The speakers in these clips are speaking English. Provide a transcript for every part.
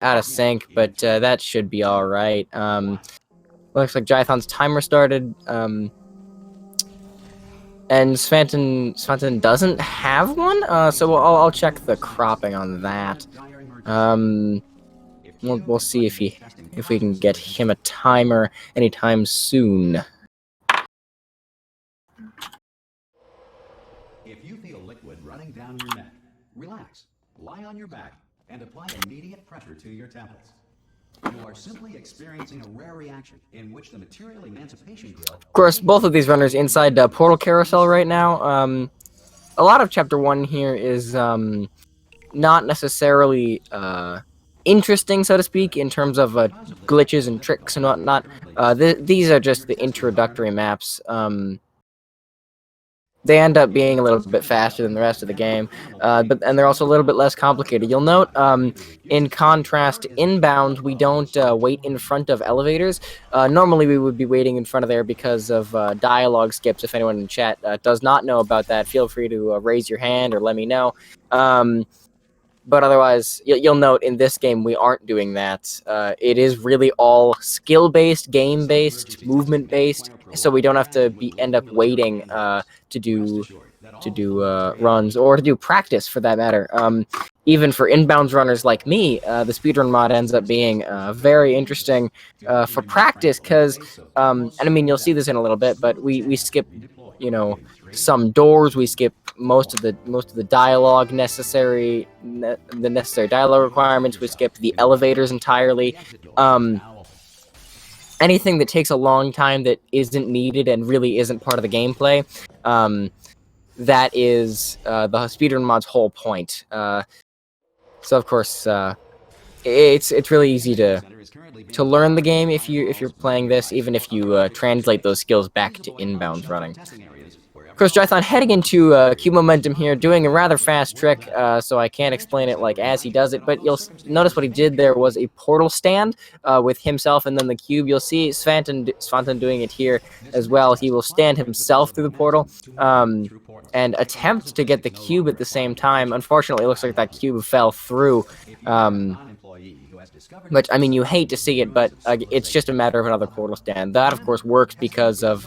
out of sync, but that should be all right. Looks like Jython's timer started. And Svanten doesn't have one, so I'll check the cropping on that. We'll see if we can get him a timer anytime soon. If you feel liquid running down your neck, relax, lie on your back, and apply immediate pressure to your temples. You are simply experiencing a rare reaction in which the material emancipation grill... Of course, both of these runners inside Portal Carousel right now. A lot of Chapter 1 here is not necessarily interesting, so to speak, in terms of glitches and tricks and whatnot. These are just the introductory maps. They end up being a little bit faster than the rest of the game, and they're also a little bit less complicated. You'll note, in contrast, inbound, we don't wait in front of elevators. Normally, we would be waiting in front of there because of dialogue skips. If anyone in chat does not know about that, feel free to raise your hand or let me know. But otherwise, you'll note in this game we aren't doing that. It is really all skill-based, game-based, movement-based, so we don't have to end up waiting to do runs or to do practice for that matter. Even for inbounds runners like me, the speedrun mod ends up being very interesting for practice because, and I mean you'll see this in a little bit, but we skip, some doors, we skip most of the dialogue necessary, the necessary dialogue requirements. We skip the elevators entirely. Anything that takes a long time that isn't needed and really isn't part of the gameplay, that is the speedrun mod's whole point. So of course, it's really easy to learn the game if you're playing this, even if you translate those skills back to inbound running. Of course, Jython heading into cube momentum here, doing a rather fast trick, so I can't explain it like as he does it, but you'll notice what he did there was a portal stand with himself and then the cube. You'll see Svanten doing it here as well. He will stand himself through the portal and attempt to get the cube at the same time. Unfortunately, it looks like that cube fell through. Which, I mean, you hate to see it, but it's just a matter of another portal stand. That, of course, works because of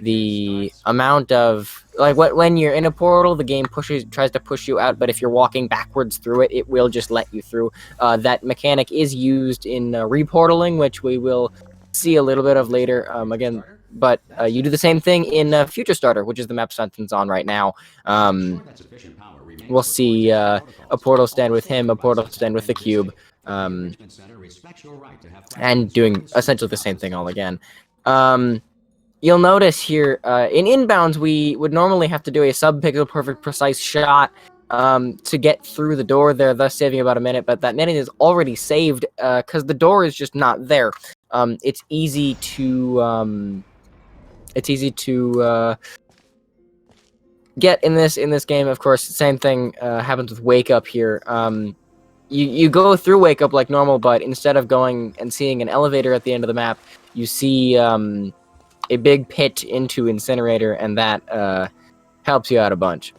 the amount of, like, when you're in a portal, the game tries to push you out, but if you're walking backwards through it, it will just let you through. That mechanic is used in reportaling, which we will see a little bit of later, again, but you do the same thing in Future Starter, which is the map Svanten's on right now. We'll see a portal stand with him, a portal stand with the cube, and doing essentially the same thing all again. You'll notice here, in inbounds, we would normally have to do a sub-pixel perfect precise shot to get through the door there, thus saving about a minute, but that minute is already saved because the door is just not there. It's easy to get in this game. Of course, same thing happens with Wake Up here. You go through Wake Up like normal, but instead of going and seeing an elevator at the end of the map, you see a big pit into Incinerator, and that helps you out a bunch.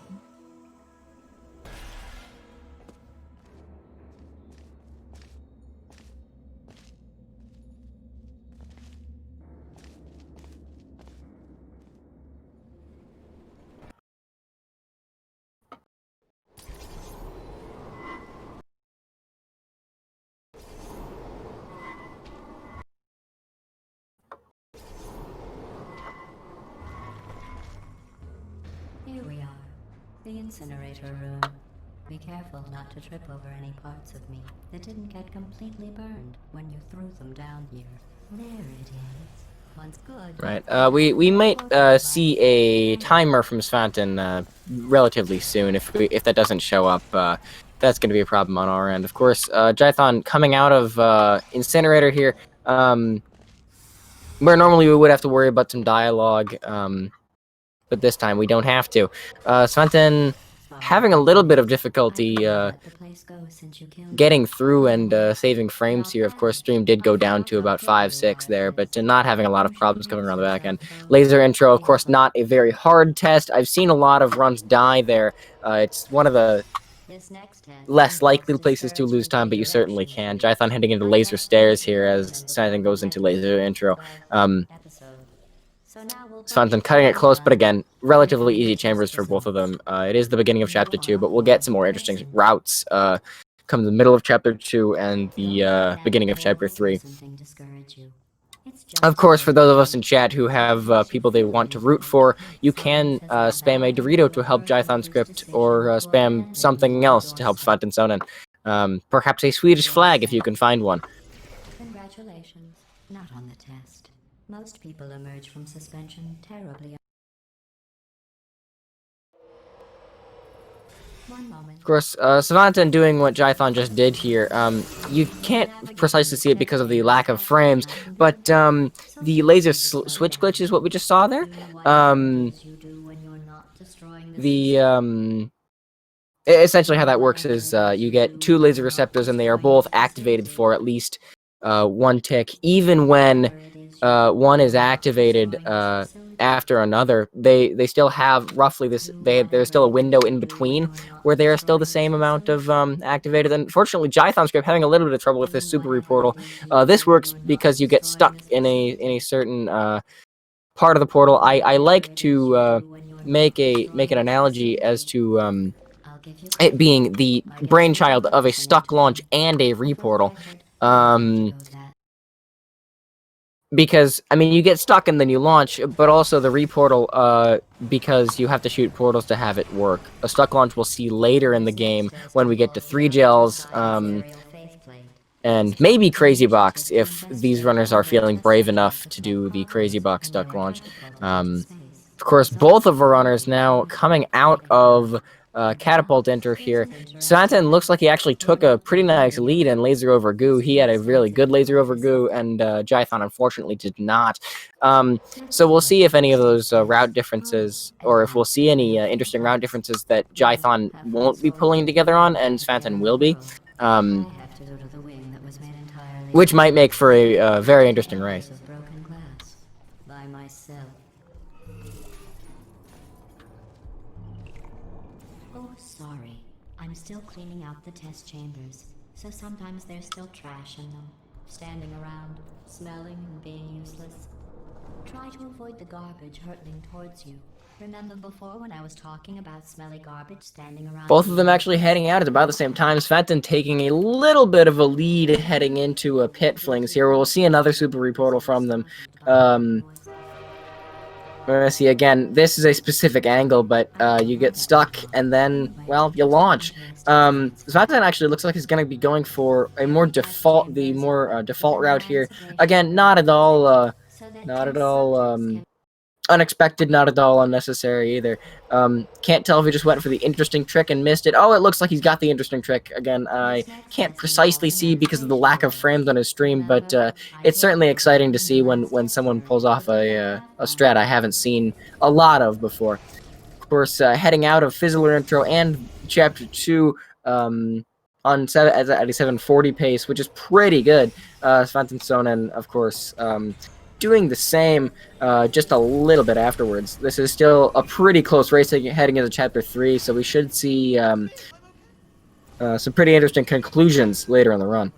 Here we are, the incinerator room. Be careful not to trip over any parts of me that didn't get completely burned when you threw them down here. There it is. Once good. Right. We might see a timer from Svanten relatively soon. If that doesn't show up, that's going to be a problem on our end. Of course, Jython coming out of Incinerator here, where normally we would have to worry about some dialogue, but this time we don't have to. Svanten having a little bit of difficulty getting through and saving frames here. Of course, stream did go down to about 5-6 there, but not having a lot of problems coming around the back end. Laser intro, of course, not a very hard test. I've seen a lot of runs die there. It's one of the less likely places to lose time, but you certainly can. Jython heading into laser stairs here as Svanten goes into laser intro. Svanten cutting it close, but again, relatively easy chambers for both of them. It is the beginning of Chapter 2, but we'll get some more interesting routes come the middle of Chapter 2 and the beginning of Chapter 3. Of course, for those of us in chat who have people they want to root for, you can spam a Dorito to help Jythonscript, or spam something else to help Svantenssonen. Perhaps a Swedish flag if you can find one. Congratulations. Not on the test. Most people emerge from suspension terribly. One moment. Of course, Svanten doing what Jython just did here. You can't precisely see it because of the lack of frames, but the laser switch glitch is what we just saw there. Essentially how that works is you get 2 laser receptors, and they are both activated for at least 1 tick, even when one is activated after another. They still have roughly this. There's still a window in between where they are still the same amount of activated. Unfortunately, Jythonscript having a little bit of trouble with this super reportal. This works because you get stuck in a certain part of the portal. I like to make an analogy as to it being the brainchild of a stuck launch and a reportal. Because, I mean, you get stuck and then you launch, but also the reportal, because you have to shoot portals to have it work. A stuck launch we'll see later in the game when we get to 3 gels, and maybe Crazy Box if these runners are feeling brave enough to do the Crazy Box stuck launch. Of course, both of our runners now coming out of catapult enter here. Svanten looks like he actually took a pretty nice lead in laser over goo. He had a really good laser over goo, and Jython unfortunately did not. So we'll see if any of those route differences, or if we'll see any interesting route differences that Jython won't be pulling together on, and Svanten will be. Which might make for a very interesting race. Sorry, I'm still cleaning out the test chambers, so sometimes there's still trash in them, standing around, smelling and being useless. Try to avoid the garbage hurtling towards you. Remember before when I was talking about smelly garbage standing around? Both of them actually heading out at about the same time. Svanten taking a little bit of a lead heading into a pit flings here. We'll see another super reportal from them. We're gonna see again, this is a specific angle, but you get stuck and then, well, you launch. Svanten actually looks like he's gonna be going for a more default route here. Again, not at all unexpected, not at all unnecessary either. Can't tell if he just went for the interesting trick and missed it. Oh, it looks like he's got the interesting trick. Again, I can't precisely see because of the lack of frames on his stream, but it's certainly exciting to see when someone pulls off a strat I haven't seen a lot of before. Of course, heading out of Fizzler intro and Chapter 2 at a 740 pace, which is pretty good. Svantenssonen, of course, doing the same just a little bit afterwards. This is still a pretty close race heading into Chapter 3, so we should see some pretty interesting conclusions later in the run.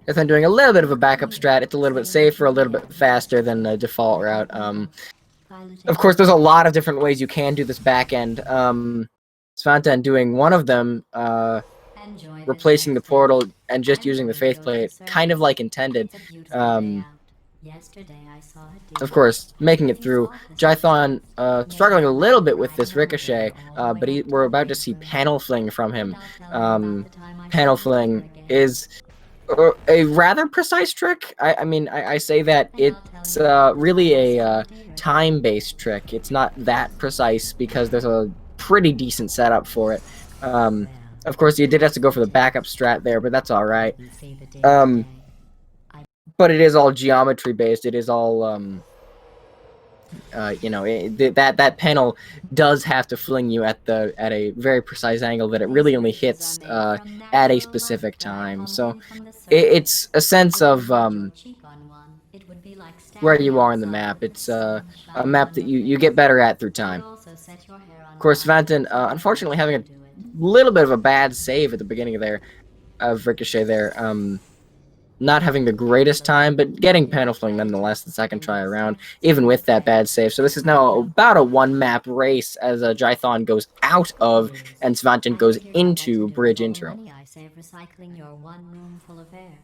If I'm doing a little bit of a backup strat, it's a little bit safer, a little bit faster than the default route. Of course, there's a lot of different ways you can do this back end. Svanten doing one of them, replacing the portal and just using the faith plate, kind of like intended. Of course, making it through. Jython struggling a little bit with this ricochet, but we're about to see panel fling from him. Panel fling is a rather precise trick. I say that it's really a time-based trick. It's not that precise because there's a pretty decent setup for it. Of course, you did have to go for the backup strat there, but that's all right. But it is all geometry-based. It is all You know, that panel does have to fling you at a very precise angle that it really only hits at a specific time. So it's a sense of where you are in the map. It's a map that you get better at through time. Of course, Svanten, unfortunately, having a little bit of a bad save at the beginning of Ricochet there. Not having the greatest time, but getting panel fling nonetheless the second try around, even with that bad save. So this is now about a one-map race as Jython goes out of and Svanten goes into Bridge Intro. I save recycling your one room full of air.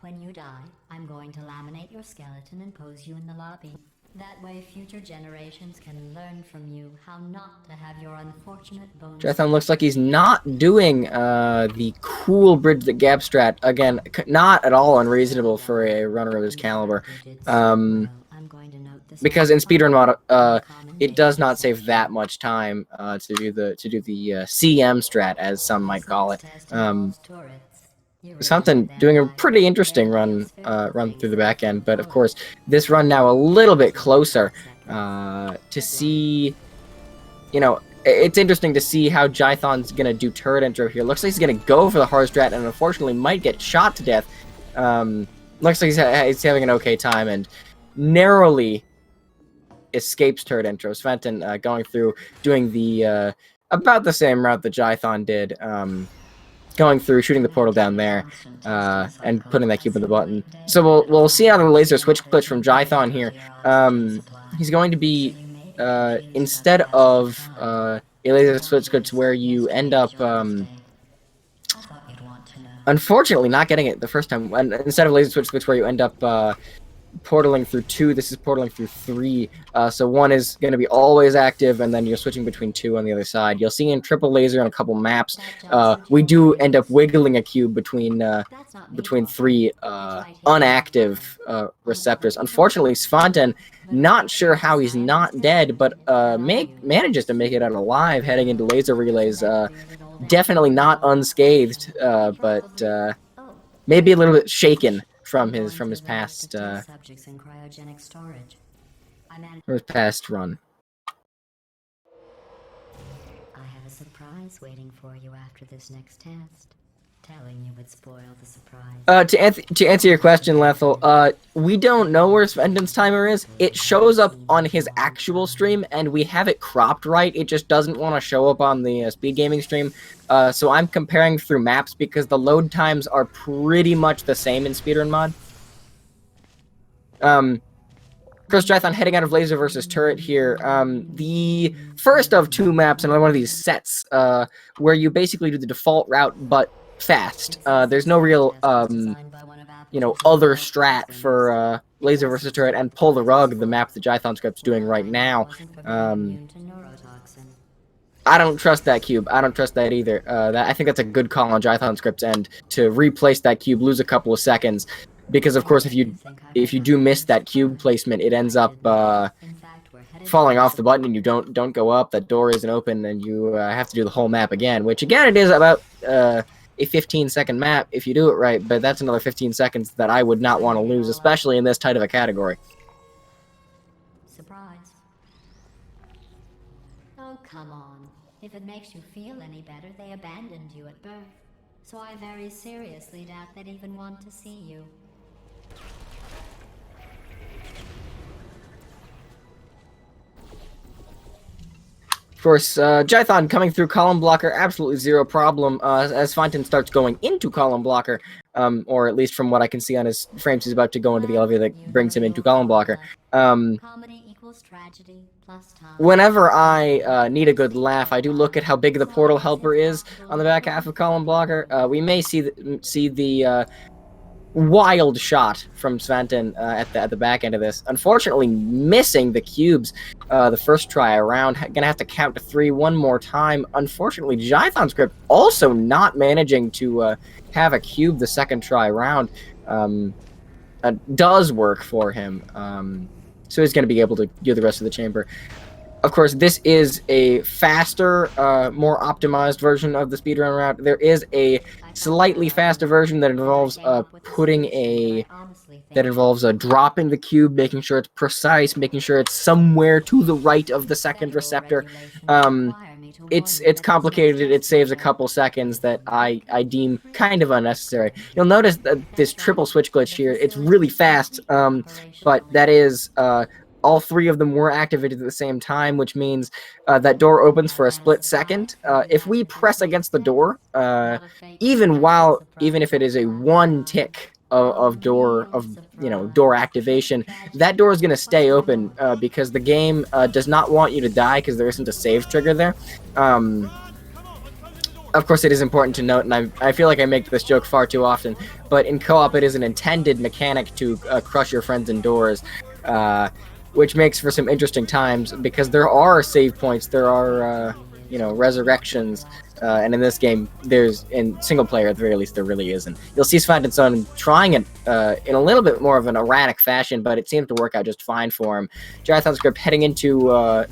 When you die, I'm going to laminate your skeleton and pose you in the lobby. That way future generations can learn from you how not to have your unfortunate bones. Jython looks like he's not doing the cool Bridge the Gap strat. Again, not at all unreasonable for a runner of his caliber. Because in speedrun mode, it does not save that much time to do the CM strat, as some might call it. Something doing a pretty interesting run through the back end, but of course this run now a little bit closer to see. You know, it's interesting to see how Jython's gonna do turret intro here. Looks like he's gonna go for the hard strat and unfortunately might get shot to death. Looks like he's having an okay time and narrowly escapes turret intro. Svanten going through, doing the about the same route that Jython did. Going through, shooting the portal down there, and putting that cube in the button. So we'll see another laser switch glitch from Jython here. He's going to be instead of a laser switch glitch where you end up unfortunately not getting it the first time. Instead of laser switch glitch where you end up portaling through 2, this is portaling through 3. So 1 is going to be always active, and then you're switching between 2 on the other side. You'll see in triple laser on a couple maps, we do end up wiggling a cube between 3 unactive receptors. Unfortunately, Svanten, not sure how he's not dead, but manages to make it out alive heading into laser relays. Definitely not unscathed, but maybe a little bit shaken from his past run. I have a surprise waiting for you after this next test. Telling you would spoil the surprise. To answer your question, Lethal, we don't know where Svenden's timer is. It shows up on his actual stream, and we have it cropped right. It just doesn't want to show up on the SpeedGaming stream. So I'm comparing through maps because the load times are pretty much the same in speedrun mod. Chris Jython heading out of laser versus turret here. The first of 2 maps, another one of these sets, where you basically do the default route, but fast. There's no real, you know, other strat for laser versus turret and pull the rug, the map that Jythonscript's doing right now. I don't trust that cube. I don't trust that either. I think that's a good call on Jythonscript's end to replace that cube, lose a couple of seconds, because of course if you do miss that cube placement, it ends up falling off the button and you don't go up. That door isn't open and you have to do the whole map again. Which again, it is about a 15-second map if you do it right, but that's another 15 seconds that I would not want to lose, especially in this tight of a category. Surprise. Oh, come on. If it makes you feel any better, they abandoned you at birth. So I very seriously doubt they'd even want to see you. Of course, Jython coming through column blocker, absolutely zero problem, as Svanten starts going into column blocker, or at least from what I can see on his frames, he's about to go into the elevator that brings him into column blocker. Whenever I need a good laugh, I do look at how big the portal helper is on the back half of column blocker. We may see the wild shot from Svanten at the back end of this. Unfortunately, missing the cubes the first try around. Gonna have to count to 3 one more time. Unfortunately, Jythonscript also not managing to have a cube the second try around. Does work for him. So he's going to be able to do the rest of the chamber. Of course, this is a faster, more optimized version of the speedrun route. There is a slightly faster version that involves dropping the cube, making sure it's precise, making sure it's somewhere to the right of the second receptor. It's complicated. It saves a couple seconds that I deem kind of unnecessary. You'll notice that this triple switch glitch here, it's really fast, but that is all three of them were activated at the same time, which means that door opens for a split second. If we press against the door, even if it is a one tick of door activation, that door is going to stay open because the game does not want you to die because there isn't a save trigger there. Of course, it is important to note, and I feel like I make this joke far too often, but in co-op it is an intended mechanic to crush your friends indoors, which makes for some interesting times because there are save points, there are resurrections, and in this game, in single player at the very least, there really isn't. You'll see Svantenssonen trying it in a little bit more of an erratic fashion, but it seems to work out just fine for him. Jythonscript heading into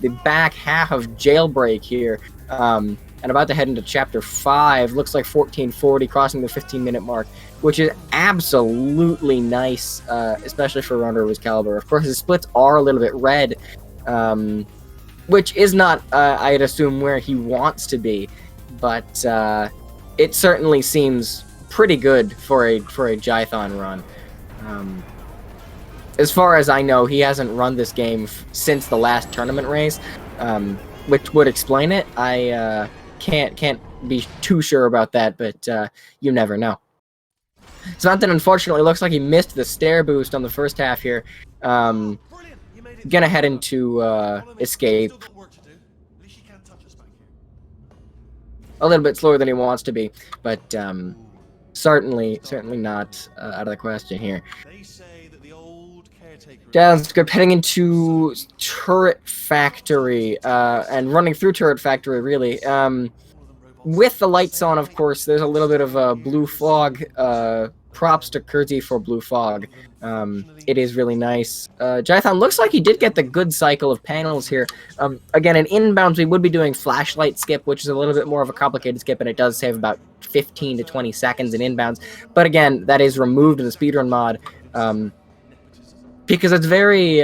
the back half of Jailbreak here, and about to head into Chapter 5. Looks like 1440, crossing the 15-minute mark, which is absolutely nice, especially for a runner of his caliber. Of course, his splits are a little bit red, which is not, I'd assume, where he wants to be, but it certainly seems pretty good for a Jython run. As far as I know, he hasn't run this game since the last tournament race, which would explain it. I can't be too sure about that, but you never know. Svanten unfortunately looks like he missed the stair boost on the first half here. Gonna head into escape. A little bit slower than he wants to be, but certainly not out of the question here. Jythonscript heading into Turret Factory, and running through Turret Factory, really. With the lights on, of course, there's a little bit of blue fog. Props to Kurzi for blue fog. It is really nice. Jython looks like he did get the good cycle of panels here. Again, in inbounds, we would be doing flashlight skip, which is a little bit more of a complicated skip, and it does save about 15 to 20 seconds in inbounds. But again, that is removed in the speedrun mod. Because it's very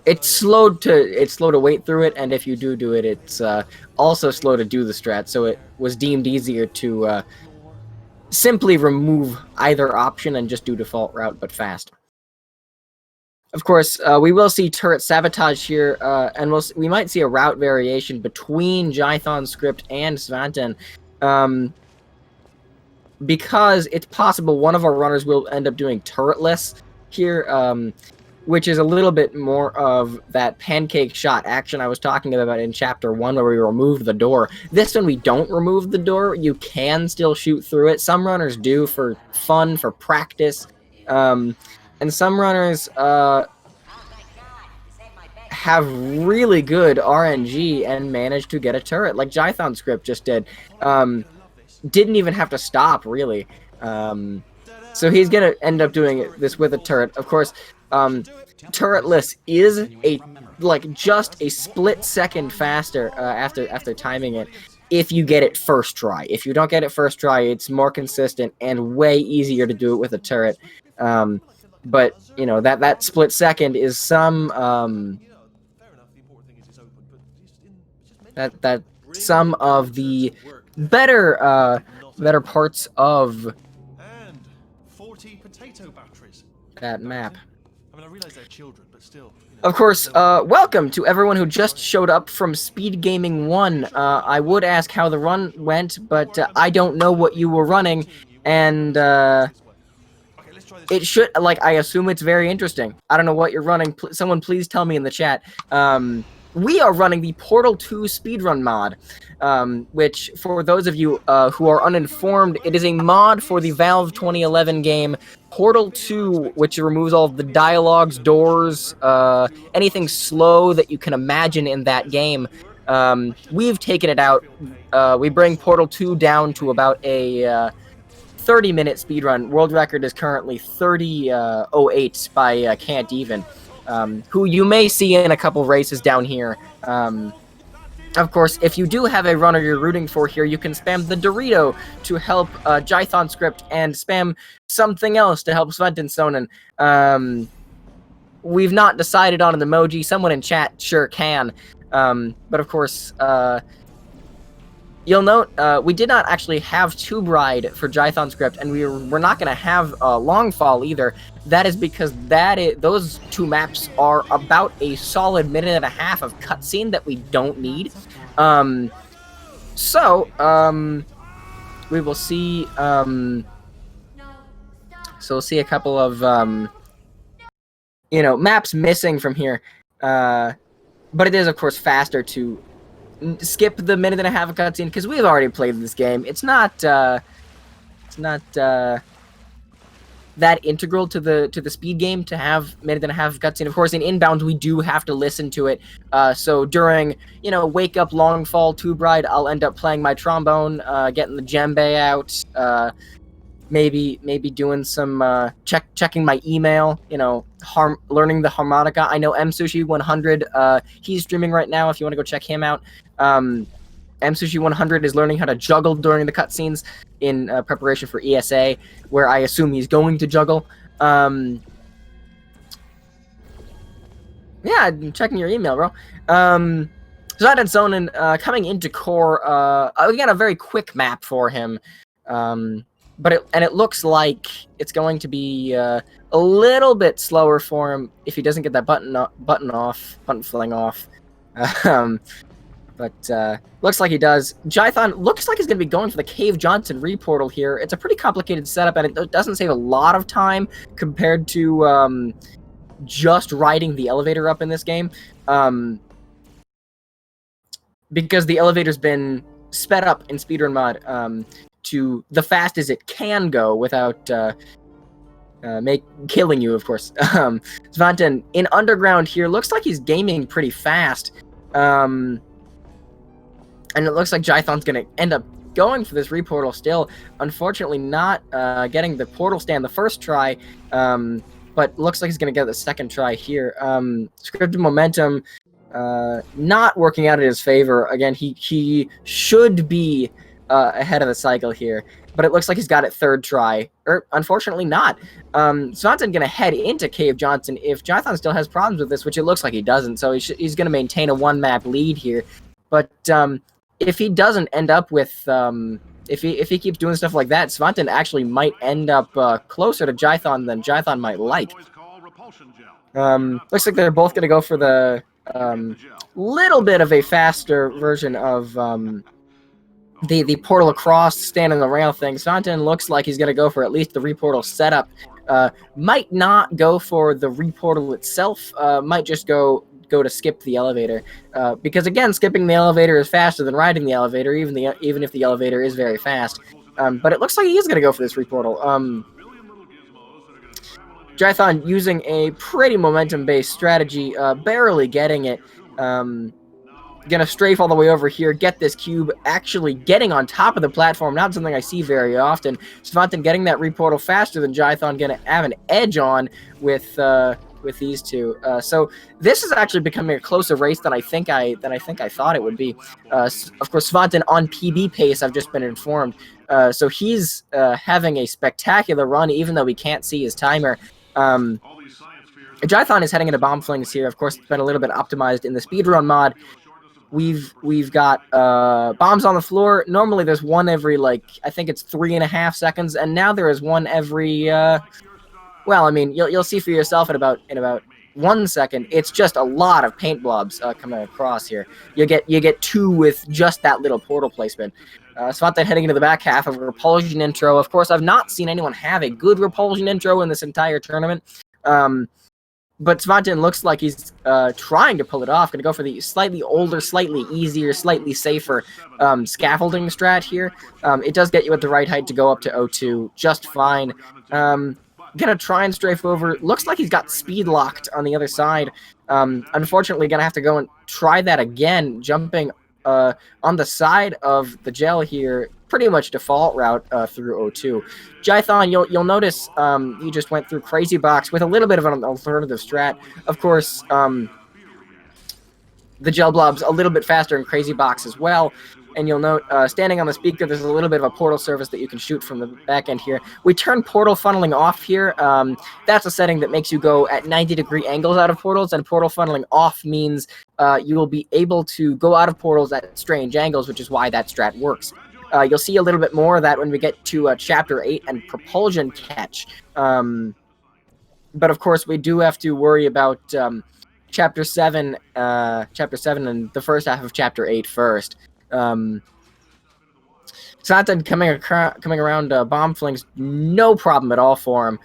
it's slow to wait through it, and if you do it, it's also slow to do the strat. So it was deemed easier to simply remove either option and just do default route, but fast. Of course, we will see turret sabotage here, and we might see a route variation between Jythonscript and Svanten. Because it's possible one of our runners will end up doing turretless here, which is a little bit more of that pancake shot action I was talking about in Chapter 1, where we removed the door. This one, we don't remove the door. You can still shoot through it. Some runners do for fun, for practice, and some runners have really good RNG and manage to get a turret, like Jythonscript just did. Didn't even have to stop, really. So he's gonna end up doing this with a turret. Of course, turretless is just a split second faster after timing it, if you get it first try. If you don't get it first try, it's more consistent and way easier to do it with a turret. But that split second is some some of the better parts of that map. I mean, I realize they're children, but still. Of course, welcome to everyone who just showed up from SpeedGaming 1. I would ask how the run went, but I don't know what you were running, and it should, I assume it's very interesting. I don't know what you're running. Someone please tell me in the chat. We are running the Portal 2 speedrun mod, which, for those of you who are uninformed, it is a mod for the Valve 2011 game Portal 2, which removes all of the dialogues, doors, anything slow that you can imagine in that game. We've taken it out. We bring Portal 2 down to about a 30-minute speedrun. World record is currently 30:08 by Can't Even, who you may see in a couple races down here. Of course, if you do have a runner you're rooting for here, you can spam the Dorito to help Jythonscript and spam something else to help Svantenssonen. We've not decided on an emoji. Someone in chat sure can. But of course, you'll note we did not actually have Tube Ride for Jythonscript, and we're not going to have Longfall either. That is because those two maps are about a solid minute and a half of cutscene that we don't need. We will see. So we'll see a couple of maps missing from here. But it is of course faster to skip the minute and a half of cutscene because we've already played this game. It's not that integral to the speed game to have minute and a half of cutscene. Of course, in Inbound we do have to listen to it. So during Wake Up, Longfall, Tube Ride, I'll end up playing my trombone, getting the djembe out, maybe doing some checking my email, learning the harmonica. I know MSushi100, he's streaming right now if you want to go check him out. MSushi100 is learning how to juggle during the cutscenes in preparation for ESA, where I assume he's going to juggle. Yeah, checking your email, bro. Svantenssonen coming into core, again, a very quick map for him. But it looks like it's going to be a little bit slower for him if he doesn't get that button fling off. But looks like he does. Jython looks like he's going to be going for the Cave Johnson reportal here. It's a pretty complicated setup, and it doesn't save a lot of time compared to just riding the elevator up in this game. Because the elevator's been sped up in Speedrun mod to the fastest it can go without killing you, of course. Svanten in Underground here looks like he's gaming pretty fast. And it looks like Jython's going to end up going for this reportal still. Unfortunately, not getting the portal stand the first try, but looks like he's going to get the second try here. Scripted momentum not working out in his favor. Again, he should be ahead of the cycle here, but it looks like he's got it third try. Unfortunately not. Svanten going to head into Cave Johnson if Jython still has problems with this, which it looks like he doesn't, so he's going to maintain a one-map lead here. But if he doesn't end up with, if he keeps doing stuff like that, Svanten actually might end up closer to Jython than Jython might like. Looks like they're both going to go for the little bit of a faster version of the portal across, stand on the rail thing. Svanten looks like he's going to go for at least the reportal setup. Might not go for the reportal itself. Might just go to skip the elevator, because again, skipping the elevator is faster than riding the elevator, even if the elevator is very fast. But it looks like he is going to go for this reportal. Jython using a pretty momentum-based strategy, barely getting it. Gonna strafe all the way over here, get this cube, actually getting on top of the platform, not something I see very often. Svanten getting that reportal faster than Jython, gonna have an edge on with these two. So this is actually becoming a closer race than I think I thought it would be. Of course, Svanten on PB pace, I've just been informed. So he's having a spectacular run, even though we can't see his timer. Jython is heading into bomb flings here. Of course, it's been a little bit optimized in the speedrun mod. We've got bombs on the floor. Normally there's one every, like, I think it's 3.5 seconds, and now there is one every well, I mean, you'll see for yourself in about 1 second. It's just a lot of paint blobs coming across here. You get two with just that little portal placement. Svanten heading into the back half of a repulsion intro. Of course, I've not seen anyone have a good repulsion intro in this entire tournament. But Svanten looks like he's trying to pull it off. Going to go for the slightly older, slightly easier, slightly safer scaffolding strat here. It does get you at the right height to go up to O2 just fine. Gonna try and strafe over. Looks like he's got speed locked on the other side. Unfortunately, gonna have to go and try that again, jumping on the side of the gel here. pretty much default route through O2. Jython, you'll notice you just went through Crazy Box with a little bit of an alternative strat. Of course, the Gel Blob's a little bit faster in Crazy Box as well. And you'll note, standing on the speaker, there's a little bit of a portal service that you can shoot from the back end here. We turn portal funneling off here. That's a setting that makes you go at 90-degree angles out of portals, and portal funneling off means you will be able to go out of portals at strange angles, which is why that strat works. You'll see a little bit more of that when we get to Chapter 8 and Propulsion Catch. But of course, we do have to worry about Chapter 7 and the first half of Chapter 8 first. Svanten coming around bomb flings, no problem at all for him.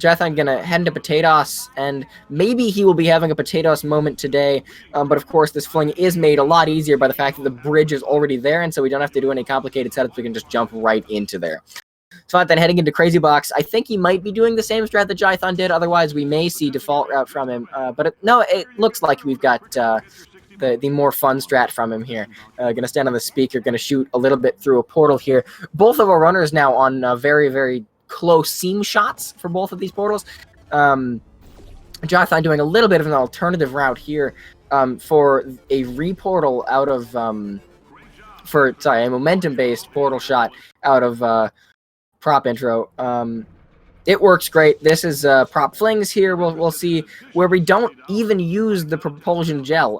Jython gonna head into Potatoes, and maybe he will be having a Potatoes moment today, but of course this fling is made a lot easier by the fact that the bridge is already there, and so we don't have to do any complicated setups, we can just jump right into there. Svanten heading into Crazy Box. I think he might be doing the same strat that Jython did, otherwise we may see default route from him, but no, it looks like we've got the more fun strat from him here. Gonna stand on the speaker, gonna shoot a little bit through a portal here. Both of our runners now on very, very close seam shots for both of these portals. Jython doing a little bit of an alternative route here for a reportal out of a momentum-based portal shot out of prop intro. It works great. This is prop flings here. We'll see where we don't even use the propulsion gel.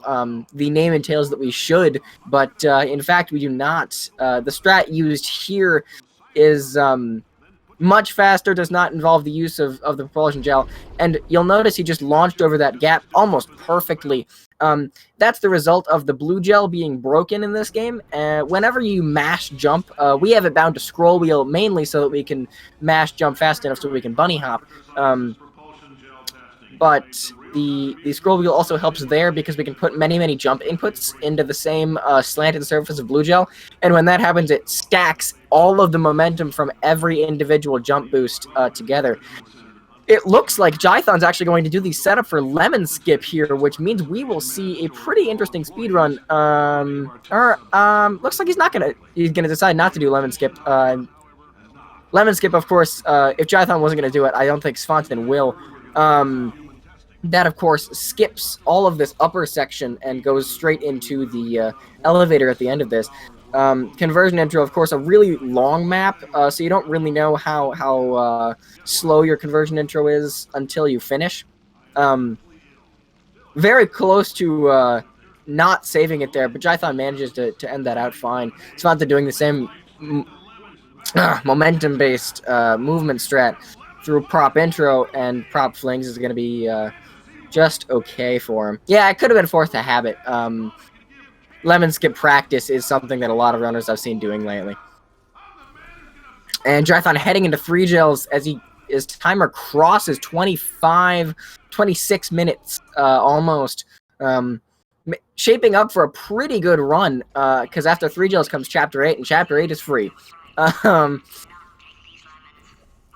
The name entails that we should, but in fact we do not. The strat used here is much faster, does not involve the use of the propulsion gel, and you'll notice he just launched over that gap almost perfectly. That's the result of the blue gel being broken in this game. Whenever you mash jump, we have it bound to scroll wheel mainly so that we can mash jump fast enough so we can bunny hop. But the scroll wheel also helps there because we can put many jump inputs into the same slanted surface of blue gel, and when that happens, it stacks all of the momentum from every individual jump boost together. It looks like Jython's actually going to do the setup for Lemon Skip here, which means we will see a pretty interesting speedrun. Looks like he's gonna decide not to do Lemon Skip. Lemon Skip, of course, if Jython wasn't gonna do it, I don't think Svanten will. That, of course, skips all of this upper section and goes straight into the elevator at the end of this. Conversion intro, of course, a really long map, so you don't really know how slow your conversion intro is until you finish. Very close to not saving it there, but Jython manages to end that out fine. Svanten doing the same momentum-based movement strat through prop intro, and prop flings is going to be just okay for him. Yeah, it could have been forced to habit. Lemon Skip practice is something that a lot of runners I've seen doing lately. And Jython heading into 3 gels as his timer crosses 26 minutes almost. Shaping up for a pretty good run because after 3 gels comes Chapter 8, and Chapter 8 is free.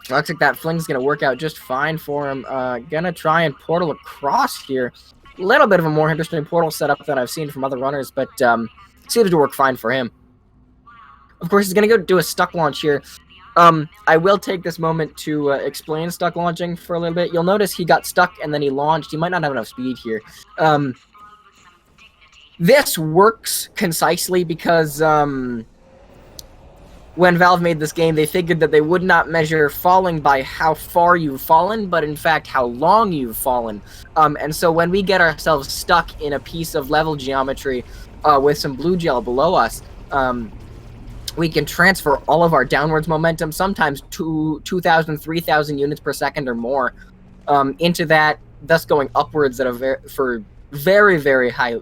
Looks like that fling's going to work out just fine for him. Gonna try and portal across here. A little bit of a more interesting portal setup than I've seen from other runners, but seems to work fine for him. Of course, he's going to go do a stuck launch here. I will take this moment to explain stuck launching for a little bit. You'll notice he got stuck and then he launched. He might not have enough speed here. This works concisely because when Valve made this game, they figured that they would not measure falling by how far you've fallen, but in fact how long you've fallen. And so when we get ourselves stuck in a piece of level geometry with some blue gel below us, we can transfer all of our downwards momentum, sometimes 2,000, 3,000 units per second or more, into that, thus going upwards at for very, very high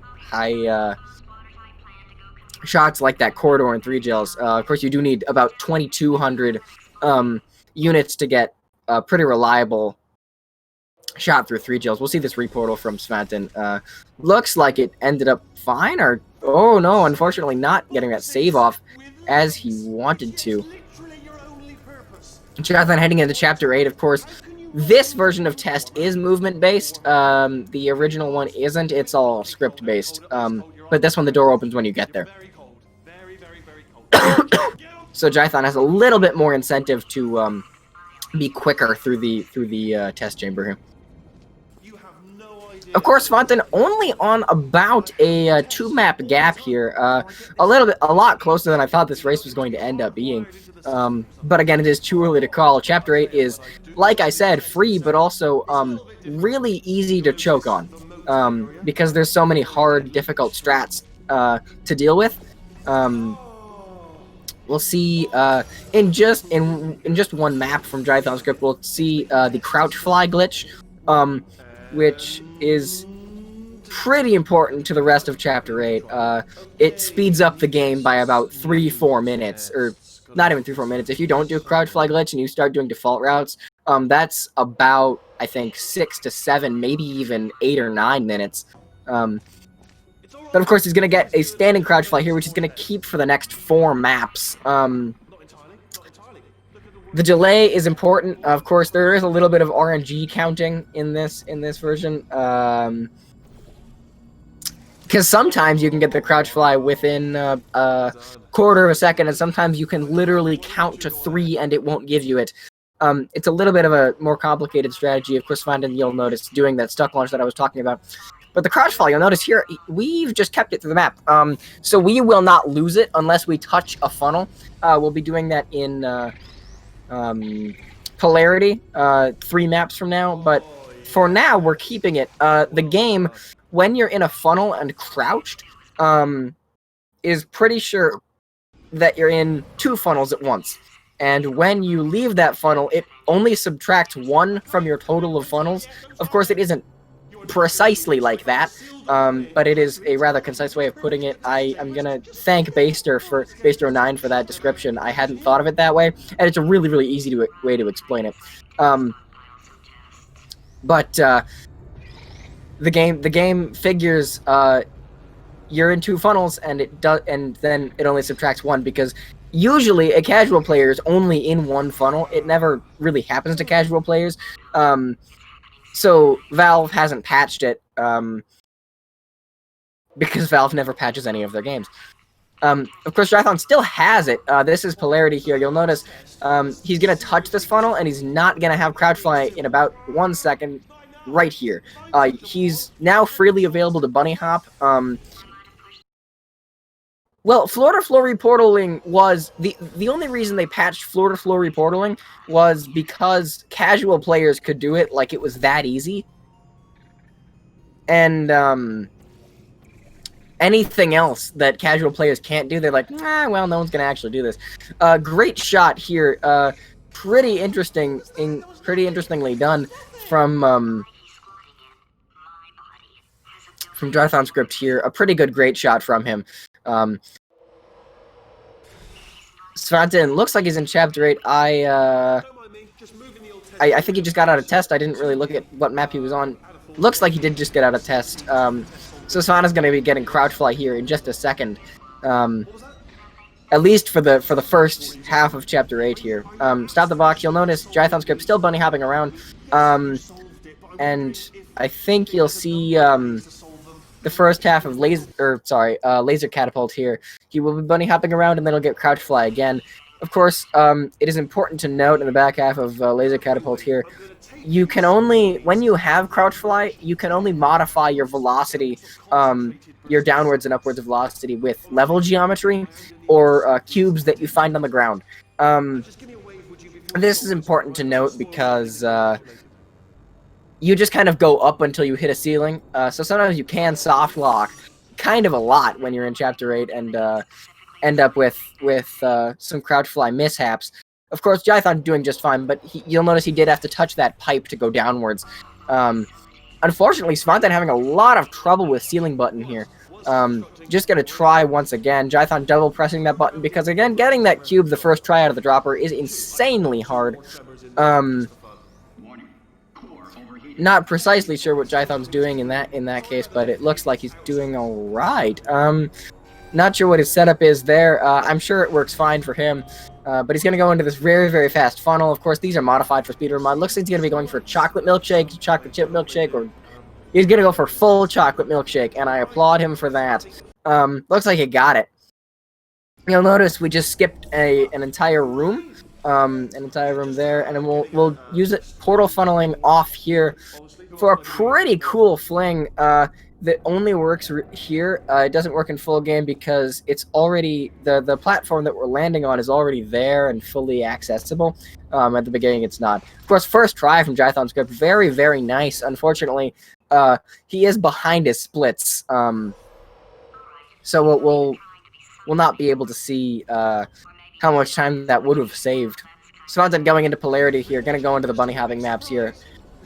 shots like that corridor in 3 gels. Of course, you do need about 2,200 units to get a pretty reliable shot through 3 gels. We'll see this reportal from Svanten. Looks like it ended up fine, or oh no, unfortunately not getting that save off as he wanted to. Jython heading into Chapter 8, of course. This version of test is movement-based. The original one isn't. It's all script-based. But this one, the door opens when you get there. So Jython has a little bit more incentive to be quicker through the test chamber here. Of course, Svanten only on about a 2-map gap here. A lot closer than I thought this race was going to end up being. But again, it is too early to call. Chapter 8 is, like I said, free, but also really easy to choke on. Because there's so many hard, difficult strats to deal with. We'll see in just one map from Jythonscript, we'll see the crouch fly glitch, which is pretty important to the rest of Chapter 8. It speeds up the game by about 3-4 minutes, or not even 3-4 minutes. If you don't do crouch fly glitch and you start doing default routes, that's about, I think, 6 to 7, maybe even 8 or 9 minutes. But of course, he's going to get a standing crouch fly here, which is going to keep for the next 4 maps. The delay is important. Of course, there is a little bit of RNG counting in this version. Because sometimes you can get the crouch fly within a quarter of a second, and sometimes you can literally count to 3 and it won't give you it. It's a little bit of a more complicated strategy. Of course, you'll notice doing that stuck launch that I was talking about. But the crouch fly, you'll notice here, we've just kept it through the map. So we will not lose it unless we touch a funnel. We'll be doing that in Polarity 3 maps from now. But for now, we're keeping it. The game, when you're in a funnel and crouched, is pretty sure that you're in 2 funnels at once. And when you leave that funnel, it only subtracts 1 from your total of funnels. Of course, it isn't precisely like that, but it is a rather concise way of putting it. I'm gonna thank Baster09 for that description. I hadn't thought of it that way, and it's a really, really easy way to explain it. But the game figures you're in 2 funnels, and then it only subtracts 1, because usually a casual player is only in 1 funnel. It never really happens to casual players. So Valve hasn't patched it, because Valve never patches any of their games. Of course, Jython still has it. This is Polarity here. You'll notice he's going to touch this funnel, and he's not going to have crouch fly in about 1 second right here. He's now freely available to bunny hop. Well, floor-to-floor reportaling was... The only reason they patched floor-to-floor reportaling was because casual players could do it, like it was that easy. And, anything else that casual players can't do, they're like, well, no one's gonna actually do this. Great shot here. Pretty interestingly done from Jythonscript here. A pretty good great shot from him. Svanten looks like he's in Chapter 8. I think he just got out of test. I didn't really look at what map he was on. Looks like he did just get out of test. So Svanten's going to be getting crouch fly here in just a second. At least for the first half of Chapter 8 here. Stop the box. You'll notice Jythonscript still bunny hopping around. And I think you'll see the first half of Laser Catapult here. He will be bunny hopping around, and then he'll get crouch fly again. Of course, it is important to note in the back half of Laser Catapult here, you can only, when you have crouch fly, you can only modify your velocity, your downwards and upwards velocity with level geometry or cubes that you find on the ground. This is important to note because you just kind of go up until you hit a ceiling. So sometimes you can soft lock kind of a lot when you're in Chapter 8 and end up with some crouch fly mishaps. Of course, Jython doing just fine, but you'll notice he did have to touch that pipe to go downwards. Unfortunately, Svanten having a lot of trouble with ceiling button here. Just gonna try once again. Jython double pressing that button because, again, getting that cube the first try out of the dropper is insanely hard. Not precisely sure what Jython's doing in that case, but it looks like he's doing all right. Not sure what his setup is there. I'm sure it works fine for him. But he's going to go into this very, very fast funnel. Of course, these are modified for Speedrun mod. Looks like he's going to be going for chocolate milkshake, chocolate chip milkshake, or he's going to go for full chocolate milkshake, and I applaud him for that. Looks like he got it. You'll notice we just skipped an entire room, there, and then we'll use it portal funneling off here for a pretty cool fling. That only works here. It doesn't work in full game because it's already the platform that we're landing on is already there and fully accessible. At the beginning, it's not. Of course, first try from Jythonscript, very very nice. Unfortunately, he is behind his splits, so we'll not be able to see how much time that would have saved. Svanten going into polarity here, gonna go into the bunny hopping maps here.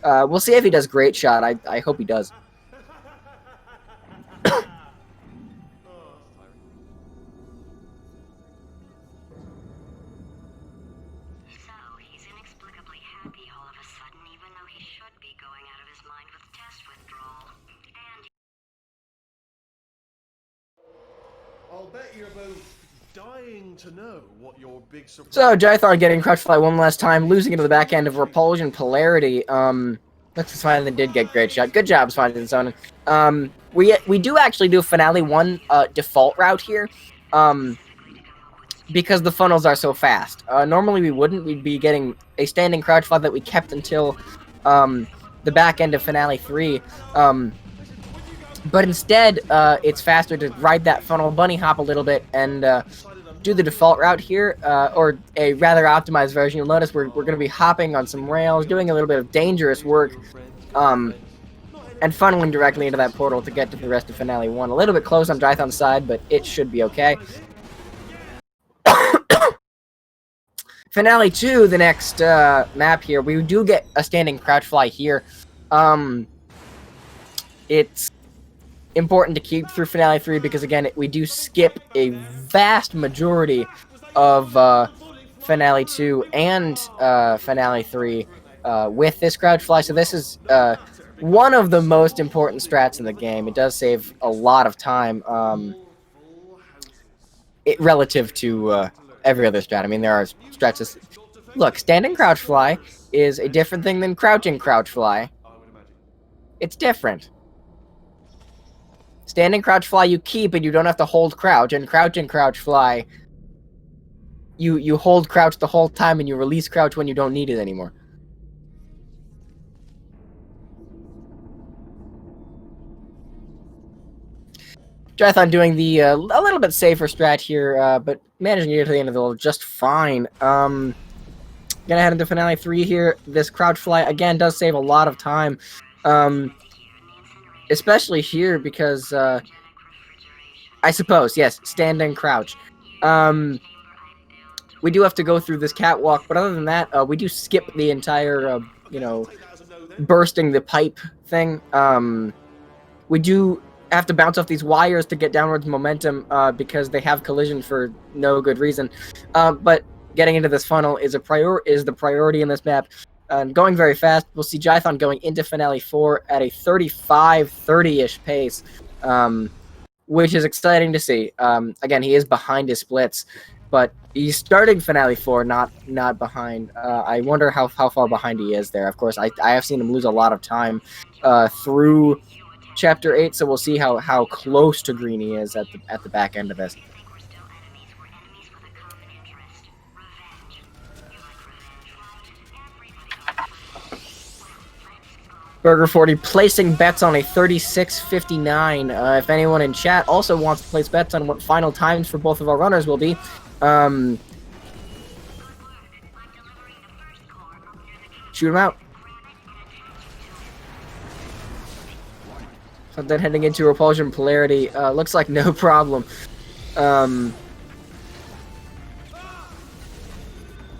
We'll see if he does great shot. I hope he does. I'll bet you're both dying to know what your big surprise. So Jython getting crouch fly one last time, losing into the back end of repulsion polarity. Looks like Svantenssonen did get great shot. Good job, Svantenssonen. We do actually do finale 1 default route here, because the funnels are so fast. Normally we wouldn't. We'd be getting a standing crouch fly that we kept until the back end of finale 3. But instead, it's faster to ride that funnel, bunny hop a little bit, and do the default route here, or a rather optimized version. You'll notice we're going to be hopping on some rails, doing a little bit of dangerous work, and funneling directly into that portal to get to the rest of Finale 1. A little bit close on Jython's side, but it should be okay. Finale 2, the next map here, we do get a standing crouch fly here. It's important to keep through Finale 3 because, again, we do skip a vast majority of Finale 2 and Finale 3 with this crouch fly. So this is one of the most important strats in the game. It does save a lot of time relative to every other strat. I mean, there are strats. Look, standing crouch fly is a different thing than crouching crouch fly. It's different. Standing crouch fly you keep and you don't have to hold crouch, and crouching crouch fly you hold crouch the whole time and you release crouch when you don't need it anymore. Jython doing the a little bit safer strat here, but managing to get to the end of the level just fine. Gonna head into Finale 3 here. This crouch fly again does save a lot of time. Especially here because, I suppose, yes, standing crouch. We do have to go through this catwalk, but other than that, we do skip the entire, bursting the pipe thing. We do have to bounce off these wires to get downwards momentum, because they have collision for no good reason. But getting into this funnel is the priority in this map. Going very fast. We'll see Jython going into Finale 4 at a 35-30-ish pace, which is exciting to see. Again, he is behind his splits, but he's starting Finale 4, not behind. I wonder how far behind he is there. Of course, I have seen him lose a lot of time through Chapter 8, so we'll see how close to green he is at the back end of this. Burger 40 placing bets on a 36.59. If anyone in chat also wants to place bets on what final times for both of our runners will be, shoot them out. So then heading into repulsion polarity, looks like no problem.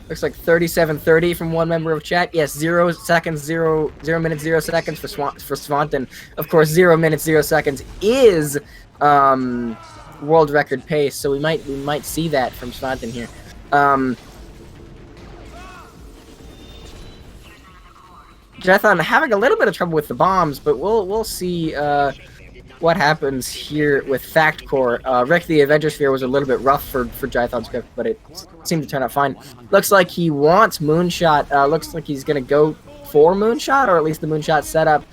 Looks like 37:30 from one member of chat. Yes, 0 seconds, 0 minutes, 0 seconds for Svanten. Of course, 0 minutes, 0 seconds is world record pace. So we might see that from Svanten here. Jython having a little bit of trouble with the bombs, but we'll see what happens here with Fact Core. Rick the Avenger Sphere was a little bit rough for Jythonscript, but it seemed to turn out fine. Looks like he wants Moonshot. Looks like he's going to go for Moonshot, or at least the Moonshot setup.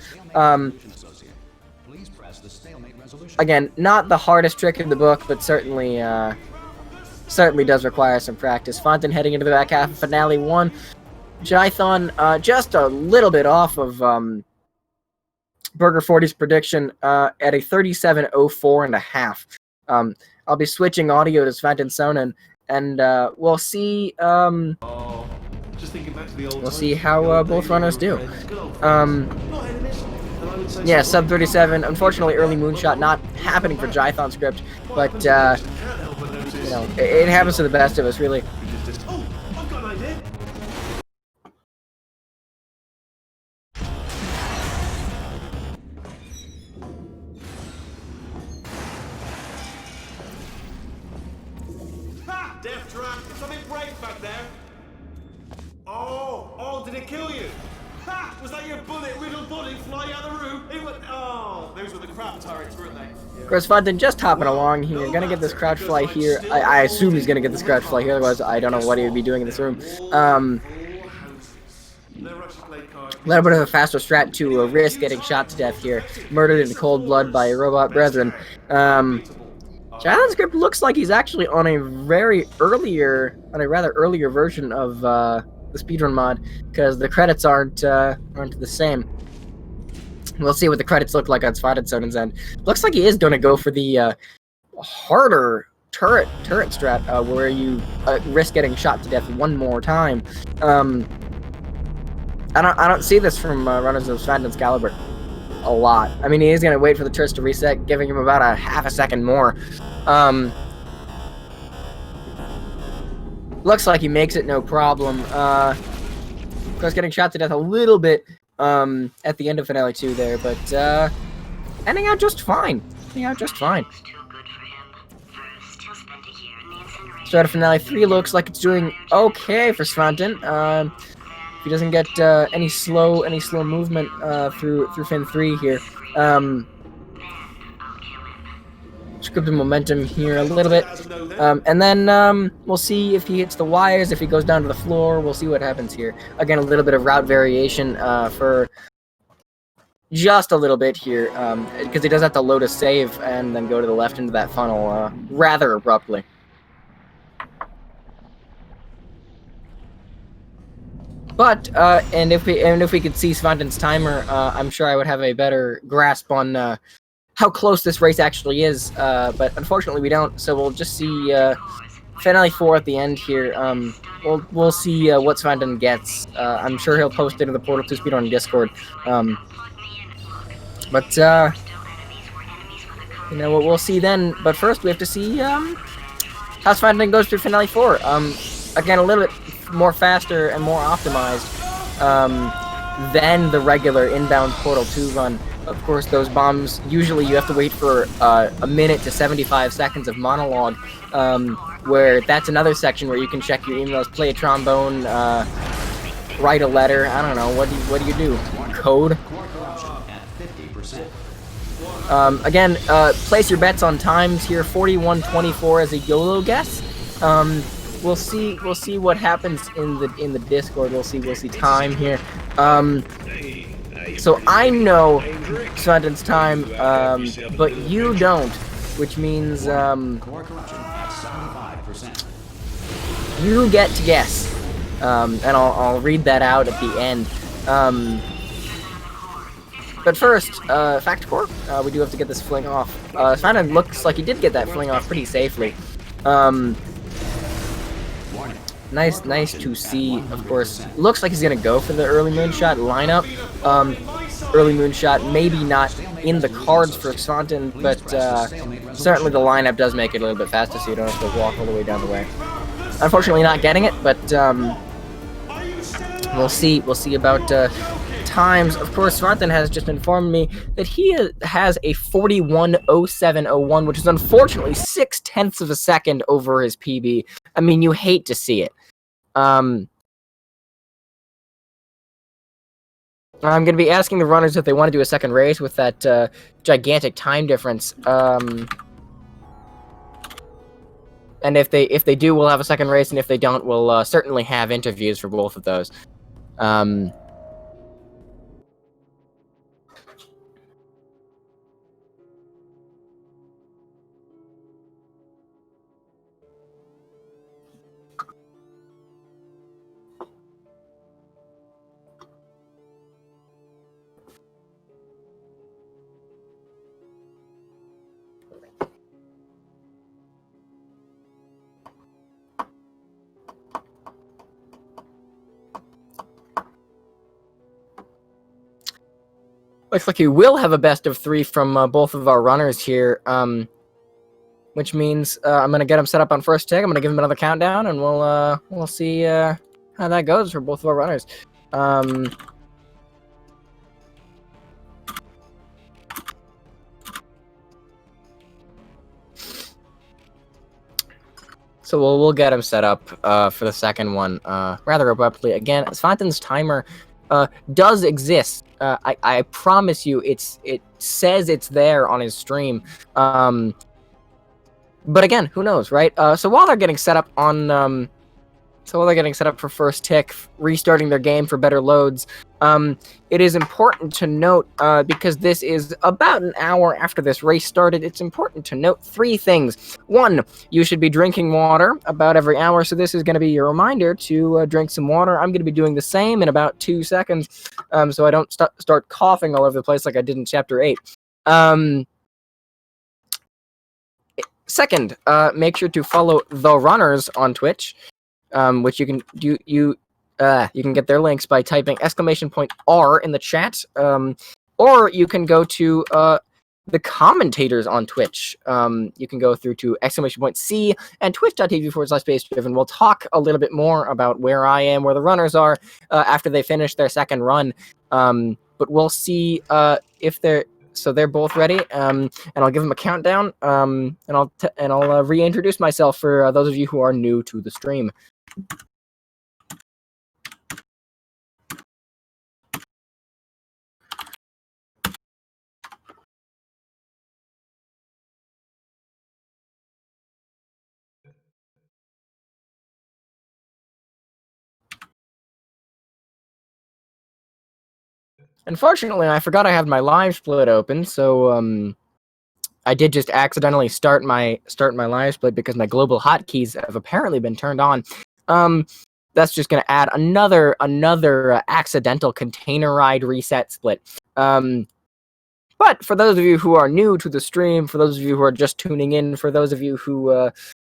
Again, not the hardest trick in the book, but certainly certainly does require some practice. Svanten heading into the back half of Finale 1. Jython just a little bit off of Burger 40's prediction at a 37.04.5. I'll be switching audio to Svantenssonen, and we'll see. Just thinking back to the old We'll see how both runners do. Yeah, sub 37. Unfortunately, early moonshot not happening for Jythonscript, but you know, it happens to the best of us, really. Oh, I've got an idea. Ha! Death trap! Something break back there. Oh, did it kill you? Ha! Was that your bullet riddled body flying out of the room? It was, those were the crap turrets, weren't they? Of course, Svanten just hopping along here. Gonna get this crouch fly here. I assume he's gonna get this crouch fly here, otherwise I don't know what he would be doing in this room. A little bit of a faster strat to risk getting shot to death here. Murdered in cold blood by robot brethren. Jythonscript looks like he's actually on a rather earlier version of the speedrun mod, because the credits aren't the same. We'll see what the credits look like on Svantenssonen end. Looks like he is going to go for the harder turret strat, where you risk getting shot to death one more time. I don't see this from runners of Svanten's caliber a lot. I mean, he is going to wait for the turrets to reset, giving him about a half a second more. Looks like he makes it no problem. Of course, getting shot to death a little bit at the end of Finale 2 there, but ending out just fine. Start of Finale 3 looks like it's doing okay for Svanten. If he doesn't get any slow movement through Fin 3 here. Scripted momentum here a little bit. And then we'll see if he hits the wires, if he goes down to the floor. We'll see what happens here. Again, a little bit of route variation for just a little bit here, because he does have to load a save and then go to the left into that funnel rather abruptly. But and if we could see Svanten's timer, I'm sure I would have a better grasp on how close this race actually is. But unfortunately, we don't. So we'll just see Finale 4 at the end here. We'll see what Svanten gets. I'm sure he'll post it in the Portal 2 Speedrun Discord. But you know, we'll see then. But first, we have to see how Svanten goes through Finale 4. Again, a little bit more faster and more optimized than the regular inbound Portal 2 run. Of course, those bombs, usually you have to wait for a minute to 75 seconds of monologue, where that's another section where you can check your emails, play a trombone, write a letter. I don't know, what do you do? Code? Again, place your bets on times here. 41:24 as a YOLO guess. We'll see what happens in the Discord. We'll see time here. So I know Svanten's time, but you don't, which means you get to guess. And I'll read that out at the end. But first, fact core, we do have to get this fling off. Svanten looks like he did get that fling off pretty safely. Nice to see, of course. Looks like he's going to go for the early moonshot lineup. Early moonshot, maybe not in the cards for Svanten, but certainly the lineup does make it a little bit faster, so you don't have to walk all the way down the way. Unfortunately, not getting it, but we'll see about times. Of course, Svanten has just informed me that he has a 41:07:01, which is unfortunately 0.6 of a second over his PB. I mean, you hate to see it. I'm going to be asking the runners if they want to do a second race with that gigantic time difference. And if they do, we'll have a second race, and if they don't, we'll certainly have interviews for both of those. Looks like we will have a best of 3 from both of our runners here, which means I'm gonna get them set up on first tick. I'm gonna give them another countdown, and we'll see how that goes for both of our runners. So we'll get him set up for the second one rather abruptly. Again, Svanten's timer does exist. I promise you, it says it's there on his stream. But again, who knows, right? So while they're getting set up on for first tick, restarting their game for better loads, it is important to note, because this is about an hour after this race started, it's important to note 3 things. 1, you should be drinking water about every hour, so this is going to be your reminder to drink some water. I'm going to be doing the same in about 2 seconds, so I don't start coughing all over the place like I did in Chapter 8. Second, make sure to follow the runners on Twitch, which you can do. You can get their links by typing !R in the chat, or you can go to the commentators on Twitch. You can go through to !C and twitch.tv/SpaceDriven. We'll talk a little bit more about where I am, where the runners are after they finish their second run. But we'll see if they're. So they're both ready, and I'll give them a countdown, and I'll reintroduce myself for those of you who are new to the stream. Unfortunately, I forgot I had my live split open, so I did just accidentally start my live split because my global hotkeys have apparently been turned on. That's just going to add another accidental container ride reset split. But for those of you who are new to the stream, for those of you who are just tuning in, for those of you who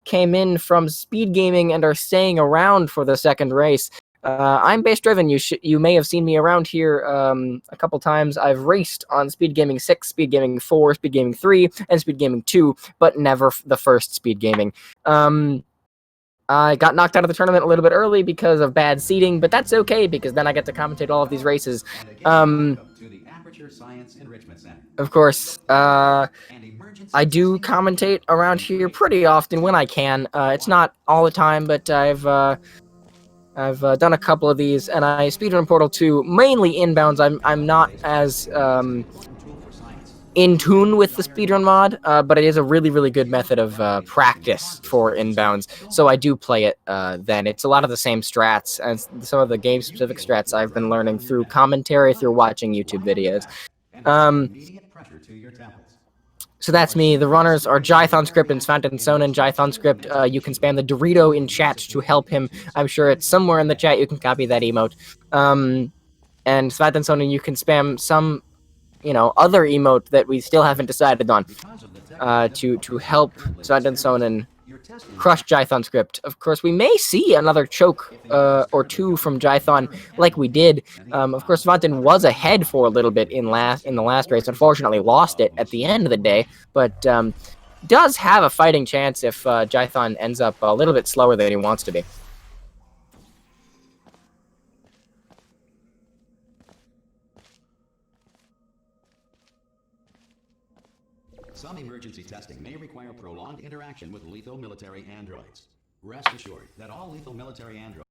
came in from SpeedGaming and are staying around for the second race, I'm base driven. You may have seen me around here a couple times. I've raced on SpeedGaming 6, SpeedGaming 4, SpeedGaming 3, and SpeedGaming 2, but never the first SpeedGaming. I got knocked out of the tournament a little bit early because of bad seating, but that's okay because then I get to commentate all of these races. Of course, I do commentate around here pretty often when I can. It's not all the time, but I've done a couple of these, and I speedrun Portal 2 mainly inbounds. I'm not as in tune with the speedrun mod, but it is a really good method of practice for inbounds, so I do play it then. It's a lot of the same strats and some of the game-specific strats I've been learning through commentary, through watching YouTube videos. So that's me. The runners are Jythonscript and Svantenssonen. Jythonscript, you can spam the Dorito in chat to help him. I'm sure it's somewhere in the chat. You can copy that emote. And Svantenssonen, you can spam some, other emote that we still haven't decided on to help Svantenssonen crush Jythonscript. Of course, we may see another choke or 2 from Jython like we did. Of course, Svanten was ahead for a little bit in the last race. Unfortunately, lost it at the end of the day, but does have a fighting chance if Jython ends up a little bit slower than he wants to be. Some emergency testing may require prolonged interaction with lethal military androids. Rest assured that all lethal military androids...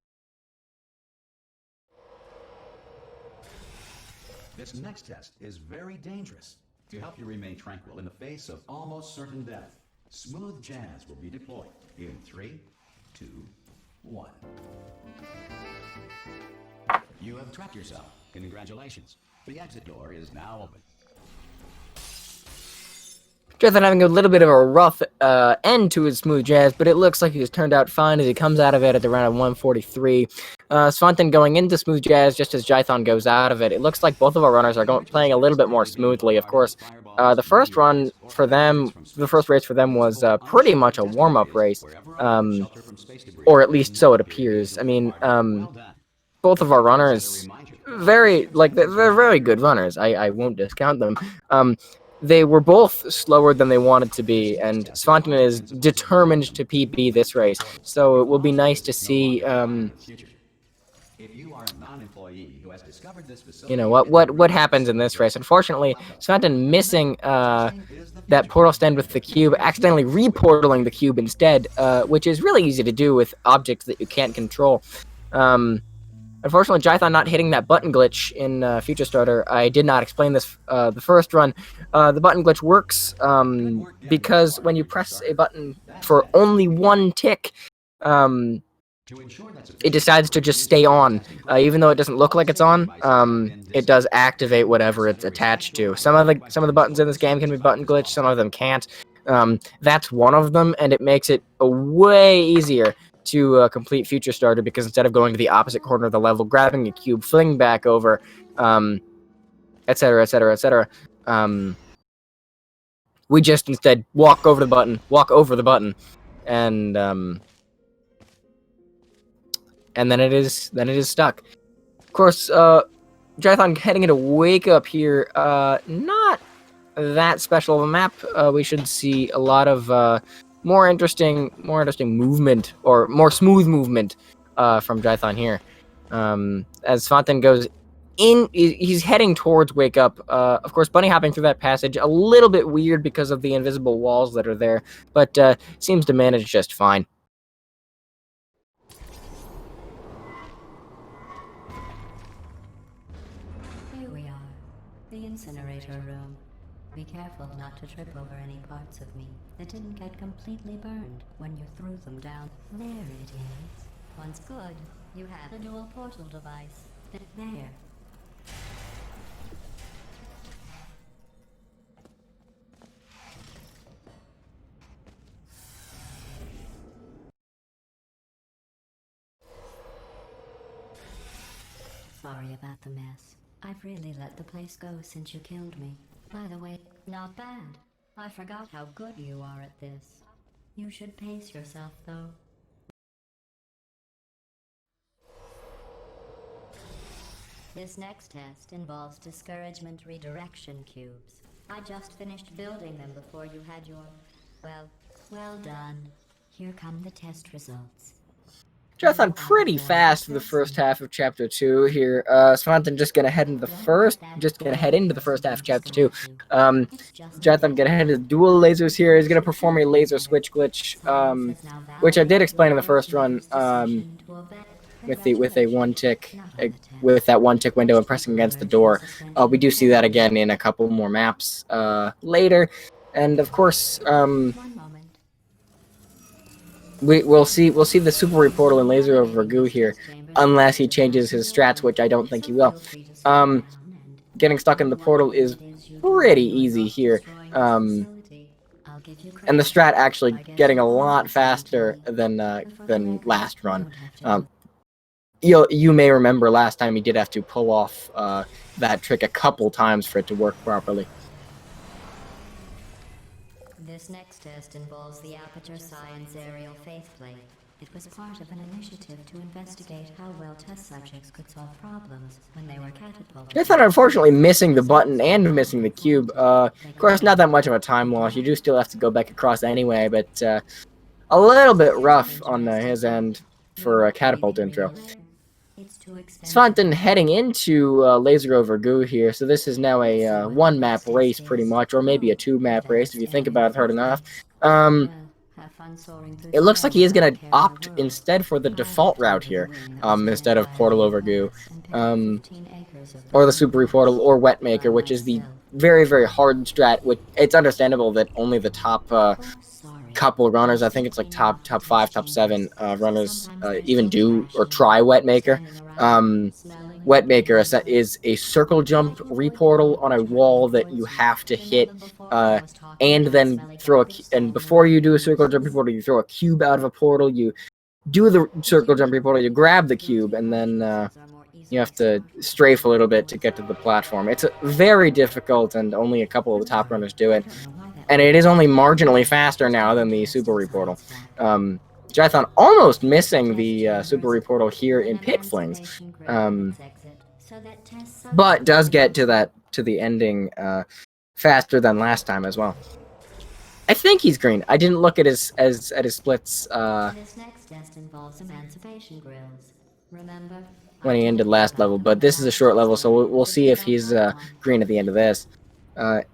This next test is very dangerous. To help you remain tranquil in the face of almost certain death, smooth jazz will be deployed in 3, 2, 1. You have trapped yourself. Congratulations. The exit door is now open. Jython having a little bit of a rough end to his smooth jazz, but it looks like he's turned out fine as he comes out of it at the round of 143. Svanten going into smooth jazz just as Jython goes out of it. It looks like both of our runners are playing a little bit more smoothly. Of course, the first run for them, the first race for them was pretty much a warm-up race, or at least so it appears. I mean, both of our runners very like they're very good runners. I won't discount them. They were both slower than they wanted to be, and Svanten is determined to PB this race. So it will be nice to see. If you are a non-employee who has discovered this facility, You know what happens in this race. Unfortunately, Svanten missing that portal stand with the cube, accidentally reportaling the cube instead, which is really easy to do with objects that you can't control. Unfortunately, Jython not hitting that button glitch in Future Starter. I did not explain this the first run. The button glitch works because when you press a button for only one tick, it decides to just stay on, even though it doesn't look like it's on. It does activate whatever it's attached to. Some of the buttons in this game can be button glitch. Some of them can't. That's one of them, and it makes it way easier to complete Future Starter, because instead of going to the opposite corner of the level, grabbing a cube, flinging back over, etc., etc., etc., we just instead walk over the button, and then it is stuck. Of course, Jython heading into Wake Up here, not that special of a map. We should see a lot of more interesting movement, or more smooth movement from Jython here. As Svanten goes in, he's heading towards Wake Up. Of course, bunny hopping through that passage, a little bit weird because of the invisible walls that are there, but seems to manage just fine. Here we are, the incinerator room. Be careful not to trip over any parts of me that didn't get completely burned when you threw them down. There it is. Once good, you have the dual portal device. There. Sorry about the mess. I've really let the place go since you killed me. By the way, not bad. I forgot how good you are at this. You should pace yourself, though. This next test involves discouragement redirection cubes. I just finished building them before you had your... well done. Here come the test results. Jython pretty fast for the first half of Chapter 2 here. Svanten just gonna head into the first half of Chapter 2. Jython gonna head into dual lasers here. He's gonna perform a laser switch glitch, which I did explain in the first run, with a one tick, with that one tick window and pressing against the door. We do see that again in a couple more maps later, and of course, we'll see the super reportal and laser over goo here, unless he changes his strats, which I don't think he will. Getting stuck in the portal is pretty easy here, and the strat actually getting a lot faster than last run. You may remember last time he did have to pull off that trick a couple times for it to work properly. This next test involves the Aperture Science Aerial Faithplate. It was part of an initiative to investigate how well test subjects could solve problems when they were catapulted. I thought, unfortunately, missing the button and missing the cube. Of course, not that much of a time loss. You do still have to go back across anyway, but a little bit rough on his end for a catapult intro. Svanten heading into Laser over Goo here, so this is now a one-map race pretty much, or maybe a two-map race if you think about it hard enough. It looks like he is going to opt instead for the default route here, instead of Portal over Goo, or the Super Reportal, or Wetmaker, which is the very, very hard strat. Which it's understandable that only the top couple runners, I think it's like top 5, top 7 runners even do or try Wetmaker. Wetmaker is a circle jump reportal on a wall that you have to hit, and then and before you do a circle jump reportal, you throw a cube out of a portal. You do the circle jump reportal, you grab the cube, and then you have to strafe a little bit to get to the platform. It's very difficult, and only a couple of the top runners do it. And it is only marginally faster now than the Super Reportal. Jython almost missing the Super Reportal here in Pit Flings. So that tests but does get to the ending faster than last time as well. I think he's green. I didn't look at his splits This next test involves emancipation grills. Remember? when he ended last level, but this is a short level, so we'll see if he's green at the end of this.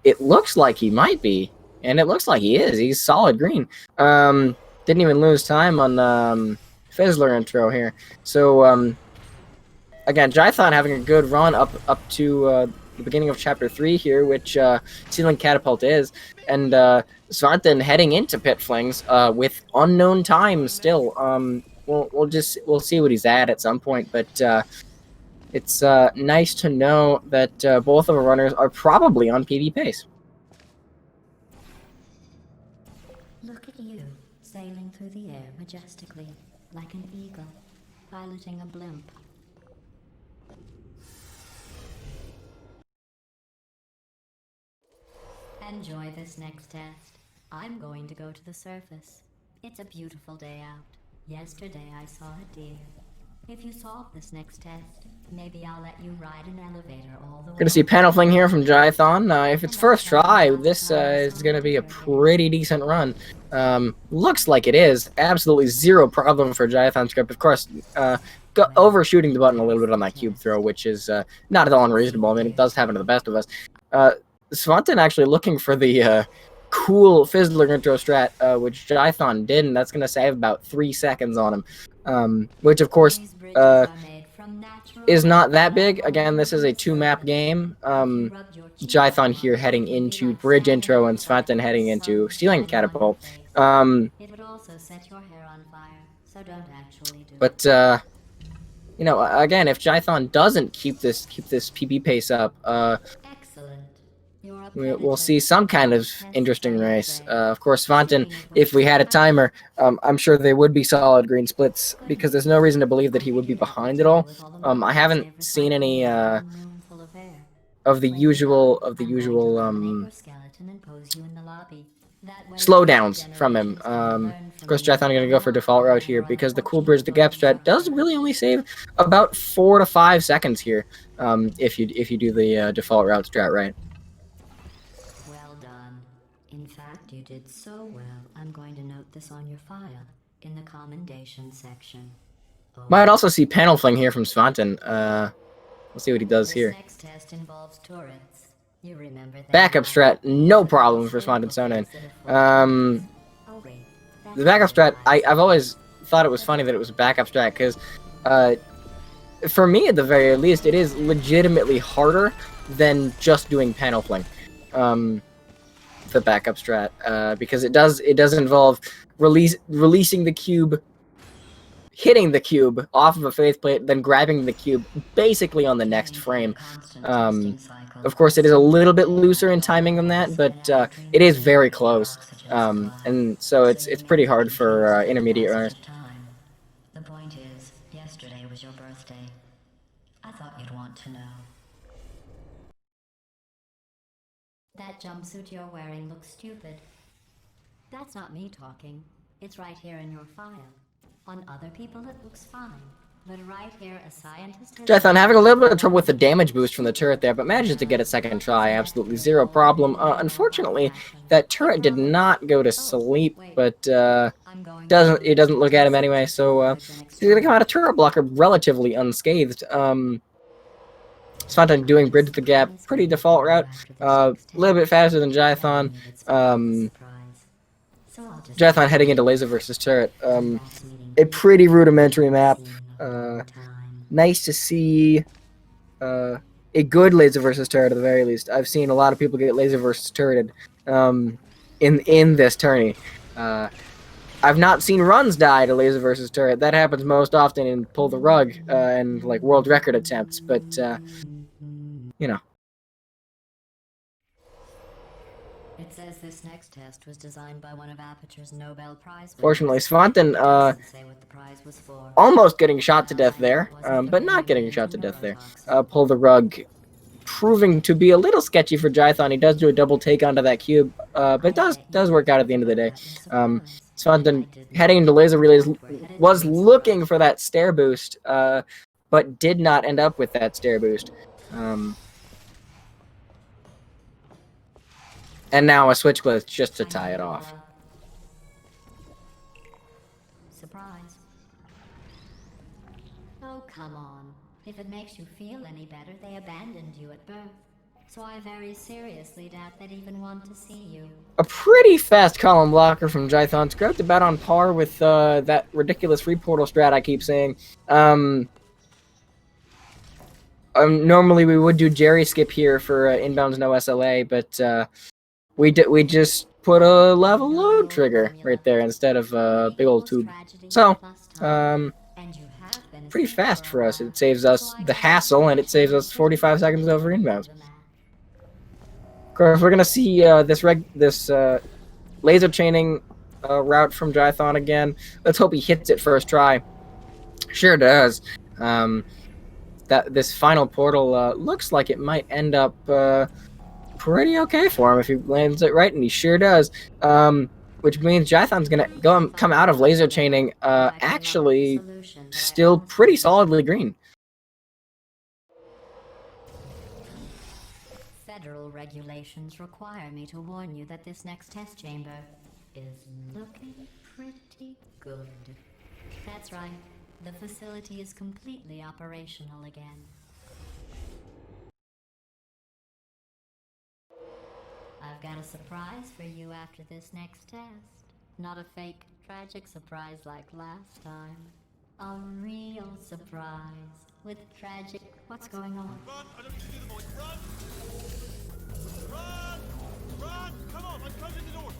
It looks like he might be, and it looks like he is. He's solid green. Didn't even lose time on Fizzler intro here. So again, Jython having a good run up to the beginning of Chapter 3 here, which Ceiling Catapult is, and Svanten heading into Pit Flings with unknown times still. We'll see what he's at some point, but it's nice to know that both of our runners are probably on PB pace. Look at you, sailing through the air majestically, like an eagle, piloting a blimp. Enjoy this next test. I'm going to go to the surface. It's a beautiful day out. Yesterday I saw a deer. If you solve this next test, maybe I'll let you ride an elevator all the way. Gonna see panel fling here from Jython. If it's first try, this is gonna be a pretty decent run. Looks like it is. Absolutely zero problem for Jythonscript. Of course, overshooting the button a little bit on that cube throw, which is not at all unreasonable. I mean, it does happen to the best of us. Svanten actually looking for the cool Fizzler intro strat, which Jython did, and that's going to save about 3 seconds on him, which of course is not that big. Again, this is a 2-map game. Jython here heading into Bridge intro and Svanten heading into Stealing Catapult. It would also set your hair on fire, so don't actually do it. But you know, again, if Jython doesn't keep this PB pace up, Excellent. we'll see some kind of interesting race. Of course, Svanten, if we had a timer, I'm sure they would be solid green splits because there's no reason to believe that he would be behind it all. I haven't seen any of the usual slowdowns from him. Of course, Jython are going to go for default route here because the cool bridge the gap strat does really only save about 4 to 5 seconds here if you do the default route strat right. Well done. In fact, you did so well. I'm going to note this on your file in the commendation section. Might also see panel fling here from Svanten. We'll see what he does here. This next test involves turrets. You remember that? Backup strat, no problem for Svantenssonen. The backup strat, I've always thought it was funny that it was a backup strat because, for me at the very least, it is legitimately harder than just doing panel fling. The backup strat, because it does involve releasing the cube, hitting the cube off of a faith plate, then grabbing the cube basically on the next frame. Of course, it is a little bit looser in timing than that, but it is very close, and so it's pretty hard for intermediate runners. The point is, yesterday was your birthday. I thought you'd want to know. That jumpsuit you're wearing looks stupid. That's not me talking. It's right here in your file. On other people, it looks fine. But right here, a scientist... Jython having a little bit of trouble with the damage boost from the turret there, but manages to get a second try. Absolutely zero problem. Unfortunately, that turret did not go to sleep, but it doesn't look at him anyway, so he's going to come out of turret blocker relatively unscathed. Svanten doing bridge the gap, pretty default route, a little bit faster than Jython. Jython heading into laser versus turret. A pretty rudimentary map. Nice to see a good laser versus turret at the very least. I've seen a lot of people get laser versus turreted in this tourney. I've not seen runs die to laser versus turret. That happens most often in pull the rug and like world record attempts, but you know. It says this next test was designed by one of Aperture's Nobel Prize winners. Fortunately, Svanten Doesn't say what the prize was for. almost getting shot to death there, but not getting shot to death there. Pull the rug, proving to be a little sketchy for Jython. He does do a double take onto that cube, but it does work out at the end of the day. Svanten heading into laser relays was looking for that stair boost, but did not end up with that stair boost. And now a switch glitch just to tie it off. Surprise. Oh, come on. If it makes you feel any better, they abandoned you at birth. So I very seriously doubt they'd even want to see you. A pretty fast column blocker from Jythonscript, about on par with that ridiculous reportal strat I keep saying. Normally we would do Jerry skip here for inbounds no SLA, but we just put a level load trigger right there instead of a big old tube. So, pretty fast for us. It saves us the hassle, and it saves us 45 seconds over inbounds. Of course, we're gonna see this laser chaining route from Jython again. Let's hope he hits it first try. Sure does. This final portal looks like it might end up pretty okay for him if he lands it right, and he sure does. Which means Jython's gonna come out of laser chaining actually still pretty solidly green. Federal regulations require me to warn you that this next test chamber is looking pretty good. That's right. The facility is completely operational again. I've got a surprise for you after this next test. Not a fake, tragic surprise like last time. A real surprise with tragic... What's going on? Run! I don't need to do the voice. Run! Run! Run! Come on, I'm closing the door.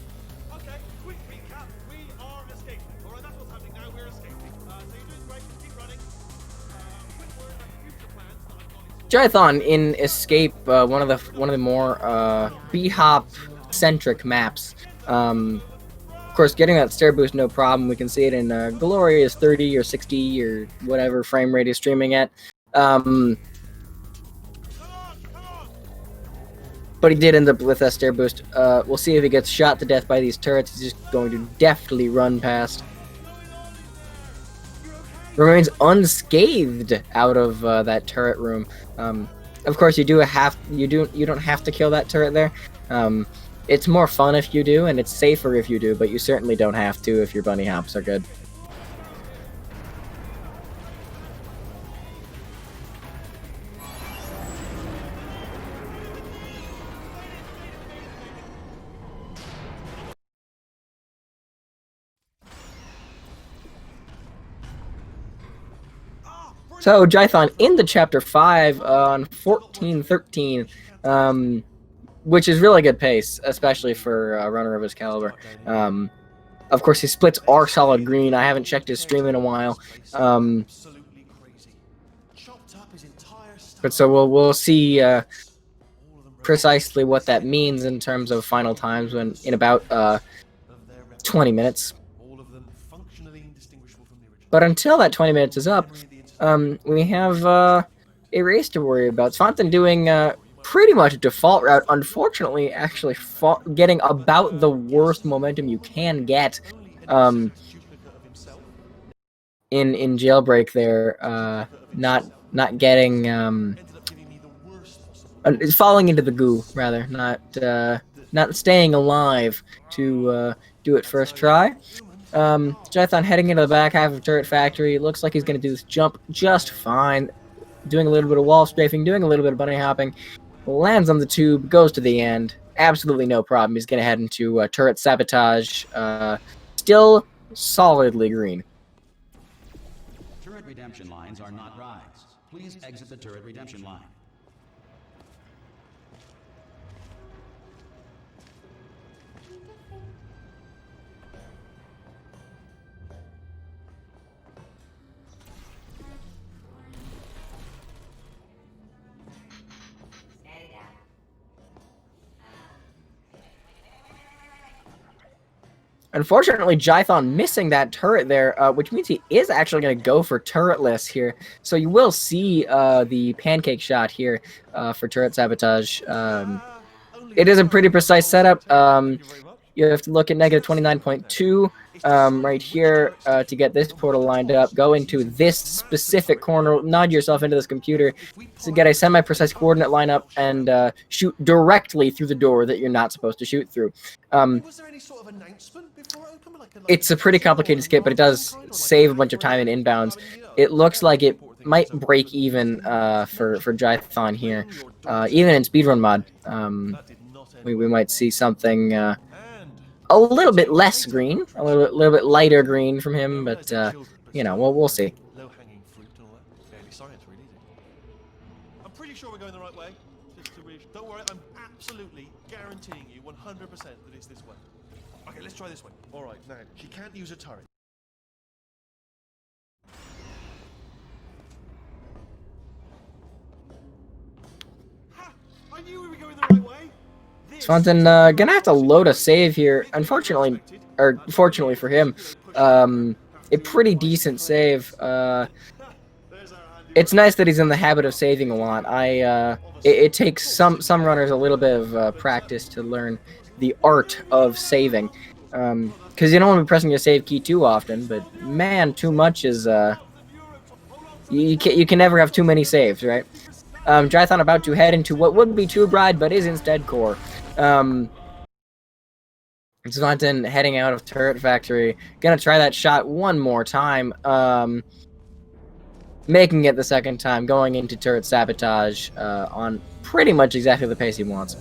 Okay, quick recap. We are escaping. Alright, that's what's happening now. We're escaping. So you're doing great. Keep running. Quick word about future plans that I've got in store. Jython in Escape, one of the more B-hop centric maps. Of course, getting that stair boost no problem. We can see it in glorious 30 or 60 or whatever frame rate he's streaming at. But he did end up with that stair boost. We'll see if he gets shot to death by these turrets. He's just going to deftly run past. Remains unscathed out of that turret room. Of course, you don't have to kill that turret there. It's more fun if you do, and it's safer if you do, but you certainly don't have to if your bunny hops are good. So, Jython into Chapter 5 on 14:13, which is really good pace, especially for a runner of his caliber. Of course, his splits are solid green. I haven't checked his stream in a while. But so we'll see precisely what that means in terms of final times in about 20 minutes. But until that 20 minutes is up, we have a race to worry about. Svanten doing pretty much default route. Unfortunately, actually getting about the worst momentum you can get in jailbreak there. Not getting falling into the goo rather. Not staying alive to do it first try. Jython heading into the back half of Turret Factory. Looks like he's going to do this jump just fine. Doing a little bit of wall strafing, doing a little bit of bunny hopping. Lands on the tube, goes to the end. Absolutely no problem. He's going to head into turret sabotage. Still solidly green. Turret redemption lines are not rides. Please exit the turret redemption line. Unfortunately, Jython missing that turret there, which means he is actually going to go for turretless here. So you will see the pancake shot here for turret sabotage. It is a pretty precise setup. You have to look at negative 29.2. right here to get this portal lined up. Go into this specific corner, nod yourself into this computer to get a semi-precise coordinate lineup and shoot directly through the door that you're not supposed to shoot through. Was there any sort of announcement before it opened? It's a pretty complicated skip, but it does save a bunch of time in inbounds. It looks like it might break even for Jython here. Even in Speedrun mod, we might see something a little bit less green, a little bit lighter green from him, but you know, we'll see. Low-hanging fruit and all that. Barely science, really, is it? I'm pretty sure we're going the right way. Just to don't worry, I'm absolutely guaranteeing you 100% that it's this way. Okay, let's try this way. All right, now she can't use a turret. Ha! I knew we were going the right way. Swanton gonna have to load a save here. Unfortunately, or fortunately for him, a pretty decent save. It's nice that he's in the habit of saving a lot. It takes some runners a little bit of practice to learn the art of saving, because you don't want to be pressing your save key too often. But man, too much is you can never have too many saves, right? Jython about to head into what would be Tube Ride, but is instead Core. Svanten heading out of Turret Factory. Gonna try that shot one more time. Making it the second time, going into Turret Sabotage on pretty much exactly the pace he wants.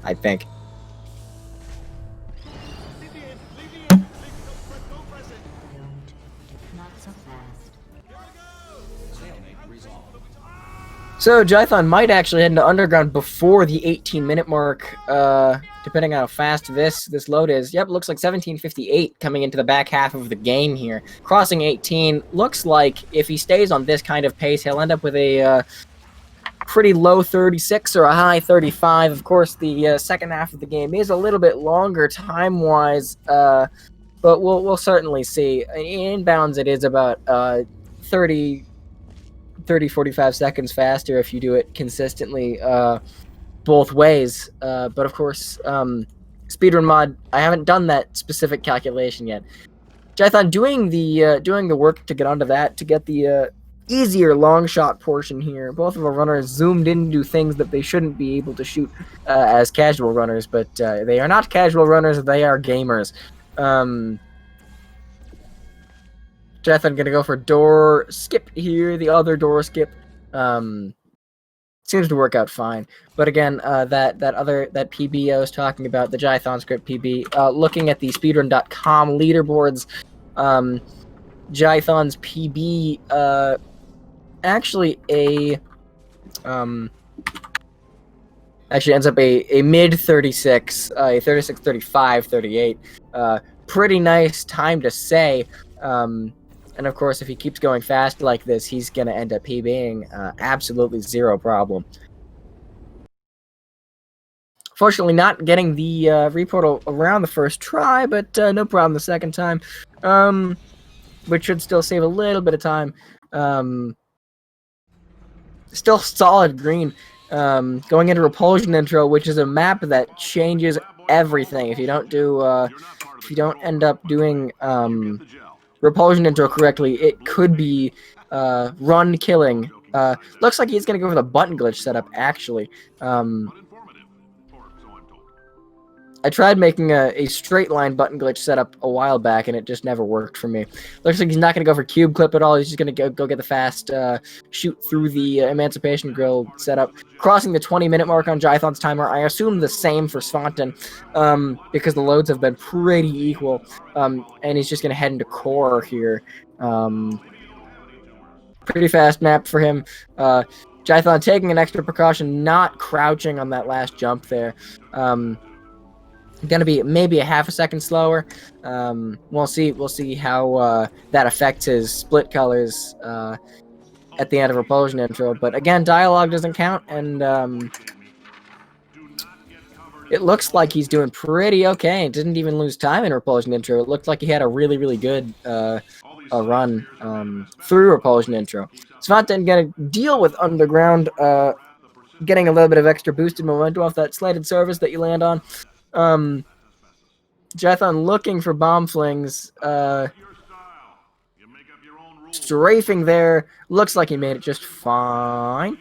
I think. Not so fast. So Jython might actually head into Underground before the 18-minute mark, depending on how fast this load is. Yep, looks like 17:58 coming into the back half of the game here. Crossing 18, looks like if he stays on this kind of pace, he'll end up with a pretty low 36 or a high 35. Of course, the second half of the game is a little bit longer time-wise, but we'll certainly see. In inbounds, it is about 30-45 seconds faster if you do it consistently both ways. But of course, Speedrun mod, I haven't done that specific calculation yet. Jython doing the work to get onto that, to get the easier long shot portion here. Both of our runners zoomed into things that they shouldn't be able to shoot as casual runners, but they are not casual runners, they are gamers. Jython gonna go for door skip here, the other door skip. Seems to work out fine. But again, that PB I was talking about, the Jythonscript PB, looking at the speedrun.com leaderboards, Jython's PB actually ends up a mid 36, a 36, 35, 38. Pretty nice time to say. And of course, if he keeps going fast like this, he's going to end up PBing absolutely zero problem. Fortunately, not getting the reportal around the first try, but no problem the second time. Which should still save a little bit of time. Still solid green. Going into Repulsion Intro, which is a map that changes everything. If you don't end up doing Repulsion Intro correctly, it could be run killing. Looks like he's gonna go for the button glitch setup actually. I tried making a straight line button glitch setup a while back, and it just never worked for me. Looks like he's not going to go for cube clip at all. He's just going to go get the fast shoot through the Emancipation Grill setup. Crossing the 20-minute mark on Jython's timer. I assume the same for Svanten, because the loads have been pretty equal. And he's just going to head into core here. Pretty fast map for him. Jython taking an extra precaution, not crouching on that last jump there. Gonna be maybe a half a second slower. We'll see how that affects his split colors at the end of Repulsion Intro. But again, dialogue doesn't count, and it looks like he's doing pretty okay. Didn't even lose time in Repulsion Intro. It looked like he had a really good run through Repulsion Intro. Svanten gonna deal with Underground, getting a little bit of extra boosted momentum off that slighted surface that you land on. Jython looking for bomb flings. Strafing there. Looks like he made it just fine.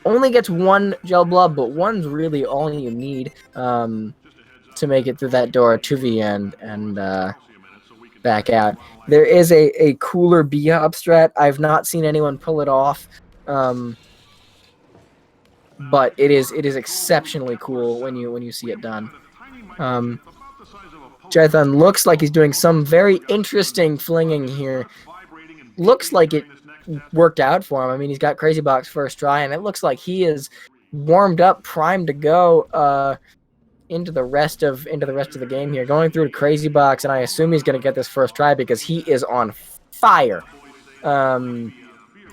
Only gets one gel blob, but one's really all you need to make it through that door to the end and back out. There is a cooler B-hop strat. I've not seen anyone pull it off, but it is exceptionally cool when you see it done. Jython looks like he's doing some very interesting flinging here. Looks like it worked out for him. I mean, he's got Crazy Box first try, and it looks like he is warmed up, primed to go into the rest of the game here. Going through to Crazy Box, and I assume he's going to get this first try because he is on fire.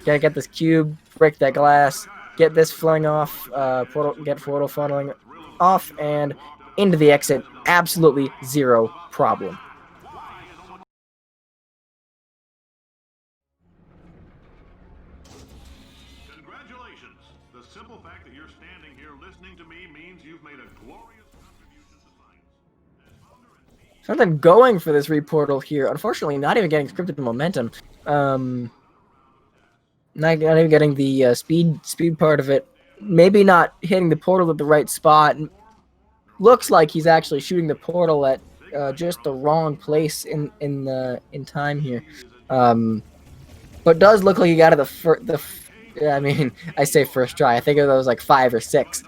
Gonna get this cube, break that glass, get this fling off, get portal funneling off, and into the exit. Absolutely zero problem. Congratulations. The simple fact that you're standing here listening to me means you've made a glorious contribution to science. Something going for this reportal here. Unfortunately, not even getting scripted momentum. Not even getting the speed part of it. Maybe not hitting the portal at the right spot. Looks like he's actually shooting the portal at just the wrong place in time here. But does look like he got it I mean, I say first try. I think it was like 5 or 6.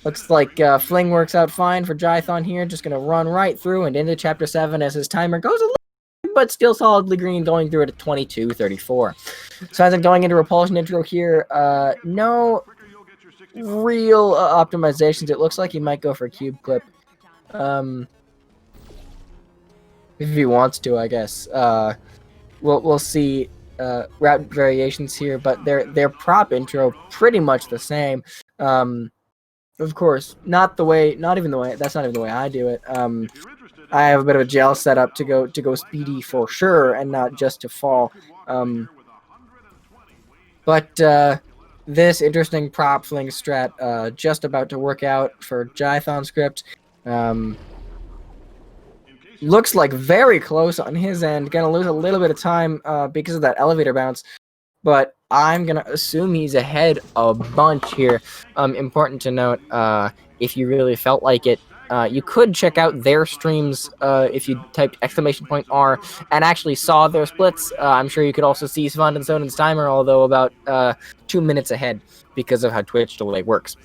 Looks like Fling works out fine for Jython here. Just going to run right through and into Chapter 7 as his timer goes a little bit, but still solidly green, going through it at 22:34. So as I'm going into Repulsion intro here, no real optimizations. It looks like he might go for a cube clip. If he wants to, I guess. We'll see route variations here, but their prop intro pretty much the same. Of course, that's not even the way I do it. I have a bit of a gel setup to go speedy for sure, and not just to fall. But this interesting prop fling strat just about to work out for Jythonscript. Looks like very close on his end. Gonna lose a little bit of time because of that elevator bounce. But I'm going to assume he's ahead a bunch here. Important to note, if you really felt like it, you could check out their streams if you typed !R and actually saw their splits. I'm sure you could also see Svantenssonen timer, although about 2 minutes ahead because of how Twitch delay works.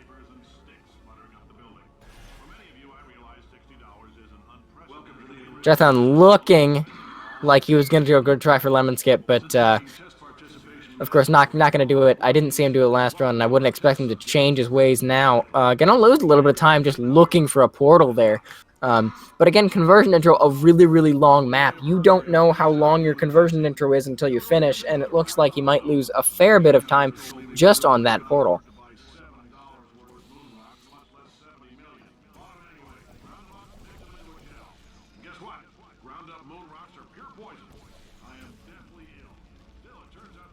Jython looking like he was going to do a good try for Lemon Skip, but of course, not going to do it. I didn't see him do it last run, and I wouldn't expect him to change his ways now. Going to lose a little bit of time just looking for a portal there. But again, conversion intro, a really, really long map. You don't know how long your conversion intro is until you finish, and it looks like he might lose a fair bit of time just on that portal.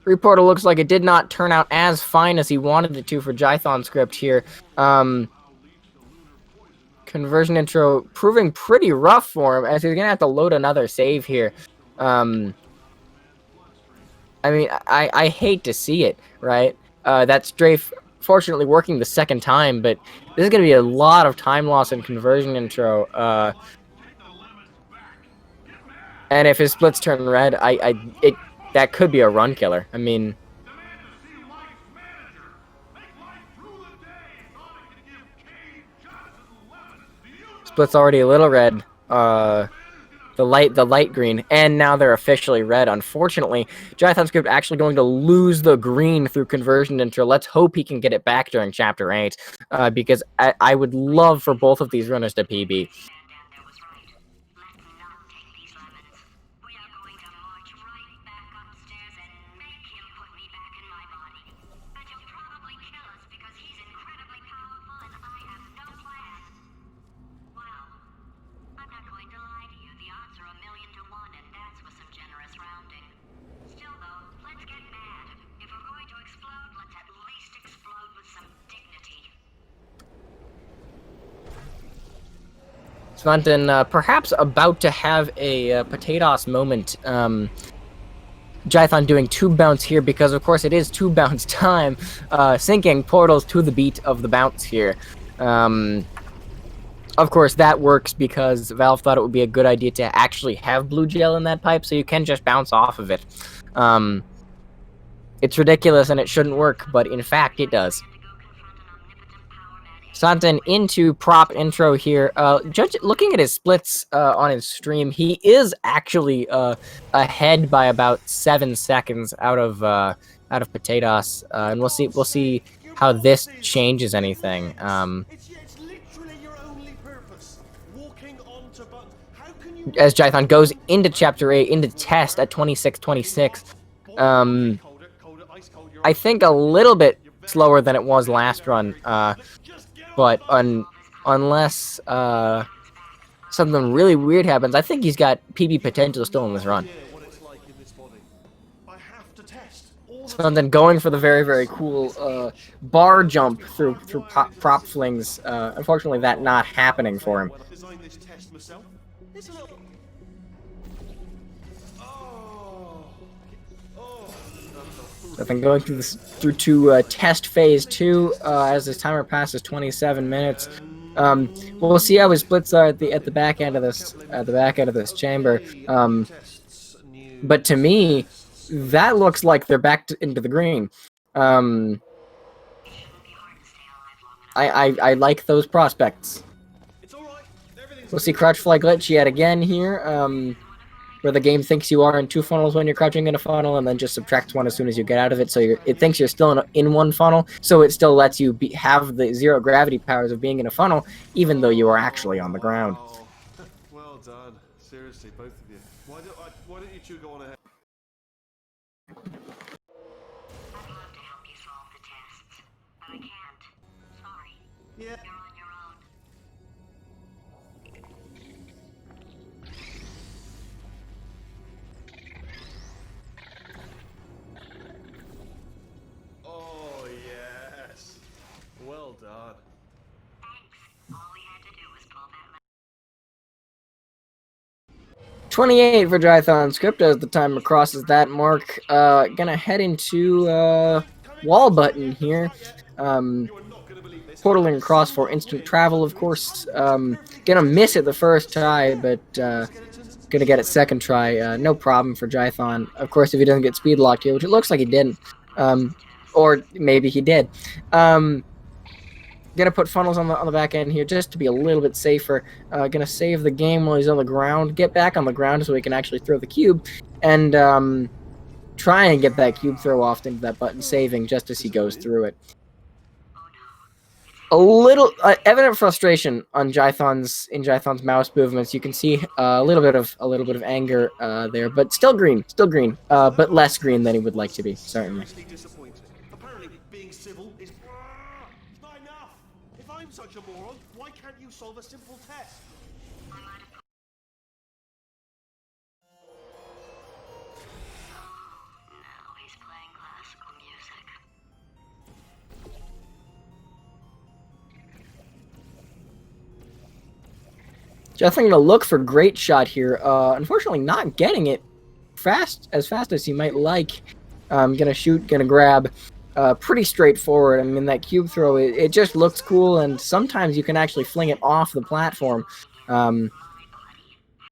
Reporter looks like it did not turn out as fine as he wanted it to for Jythonscript here. Conversion intro proving pretty rough for him, as he's going to have to load another save here. I mean, I hate to see it, right? That strafe fortunately working the second time, but this is going to be a lot of time loss in conversion intro. And if his splits turn red, that could be a run killer. I mean, split's already a little red. The light green, and now they're officially red. Unfortunately, Jythonscript actually going to lose the green through conversion intro. Let's hope he can get it back during Chapter 8, because I would love for both of these runners to PB. Svanten perhaps about to have a potatoes moment. Jython doing tube bounce here because, of course, it is tube bounce time, sinking portals to the beat of the bounce here. Of course, that works because Valve thought it would be a good idea to actually have blue gel in that pipe, so you can just bounce off of it. It's ridiculous and it shouldn't work, but in fact, it does. Svanten into prop intro here. Looking at his splits on his stream, he is actually ahead by about 7 seconds out of potatoes, and we'll see how this changes anything. It's literally your only purpose. Walking onto buttons. How can you As Jython goes into Chapter 8, into test at 26:26. I think a little bit slower than it was last run, but unless something really weird happens, I think he's got PB potential still in this run. what it's like in this body? I have to test all So then going for the very, very cool bar jump through prop flings. Unfortunately, that not happening for him. When I designed this test myself. It's a little. So then going through to test phase 2 as his timer passes 27 minutes. We'll see how his splits are at the back end of this chamber. But to me, that looks like they're back into the green. I like those prospects. We'll see crouch fly glitch yet again here, where the game thinks you are in 2 funnels when you're crouching in a funnel, and then just subtracts 1 as soon as you get out of it. So it thinks you're still in 1 funnel, so it still lets you have the 0 gravity powers of being in a funnel, even though you are actually on the ground. Well done. Seriously, both of you. Why don't you two go on ahead? I'd love to help you solve the tests, but I can't. Sorry. Yeah. You're on your own. Oh yes. Well done. Thanks. All we had to do was pull that 28 for Jythonscript as the timer crosses that mark. Gonna head into wall button here. Portaling across for instant travel, of course. Gonna miss it the first try, but gonna get it second try. No problem for Jython. Of course, if he doesn't get speed locked here, which it looks like he didn't. Or maybe he did. Gonna put funnels on the back end here just to be a little bit safer. Gonna save the game while he's on the ground. Get back on the ground so he can actually throw the cube. And try and get that cube throw off into that button, saving just as he goes through it. A little evident frustration on Jython's mouse movements. You can see a little bit of anger there, but still green, but less green than he would like to be, certainly. Seriously disappointing. Apparently, being civil is. It's not enough. If I'm such a moron, why can't you solve a simple test? Now he's playing classical music. Jython gonna look for great shot here. Unfortunately, not getting it as fast as he might like. Gonna shoot, gonna grab. Pretty straightforward. I mean, that cube throw, it just looks cool, and sometimes you can actually fling it off the platform.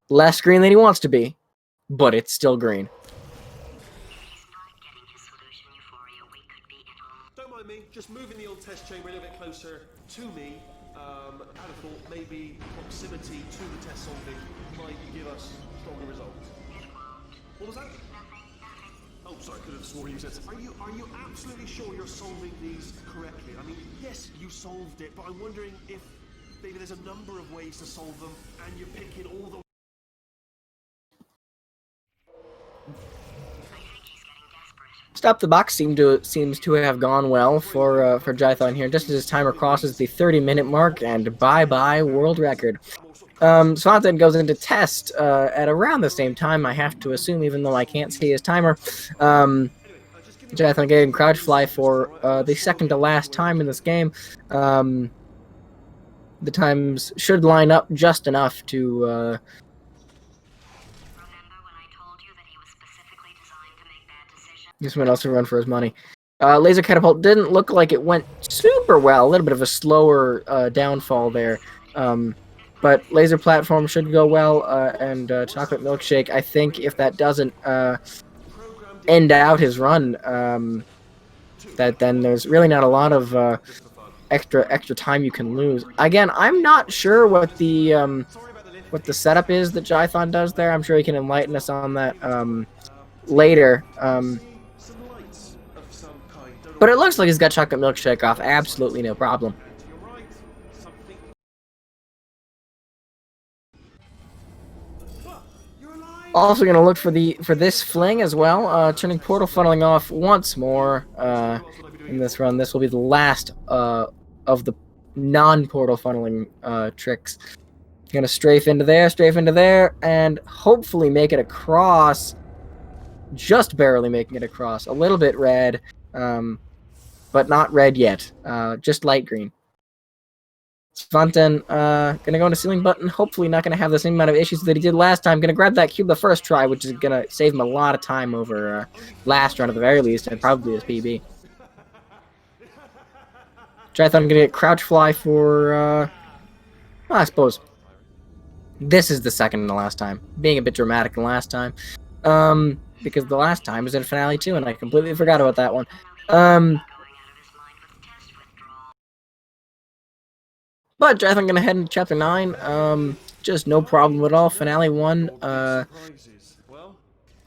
Less green than he wants to be, but it's still green. Don't mind me, just moving the old test chamber a little bit closer to me. I'd have thought maybe proximity to the test solving might give us stronger results. What was that? Oh, sorry, could have sworn you said. Are you absolutely sure you're solving these correctly? I mean, yes, you solved it, but I'm wondering if maybe there's a number of ways to solve them, and you're picking all the. Stop the box seems to have gone well for Jython here, just as his timer crosses the 30-minute mark, and bye-bye world record. Svanten goes into test at around the same time, I have to assume, even though I can't see his timer. Jython getting crouch fly for the second to last time in this game. the times should line up just enough to. Remember when I told you that he was specifically designed to make bad decisions? This one also run for his money. Laser catapult didn't look like it went super well. A little bit of a slower downfall there. But laser platform should go well, and chocolate milkshake. I think if that doesn't end out his run, that then there's really not a lot of extra time you can lose. Again, I'm not sure what the setup is that Jython does there. I'm sure he can enlighten us on that later. But it looks like he's got chocolate milkshake off. Absolutely no problem. Also gonna look for this fling as well. Turning portal funneling off once more in this run. This will be the last of the non-portal funneling tricks. Gonna strafe into there, and hopefully make it across. Just barely making it across. A little bit red, but not red yet. Just light green. Svanten, gonna go into ceiling button. Hopefully not gonna have the same amount of issues that he did last time. Gonna grab that cube the first try, which is gonna save him a lot of time over last run at the very least, and probably his PB. Jython gonna get crouch fly for, well, I suppose this is the second and the last time. Being a bit dramatic than last time. Because the last time was in Finale 2, and I completely forgot about that one. But Jython gonna head into Chapter 9. Just no problem at all. Finale 1. Well,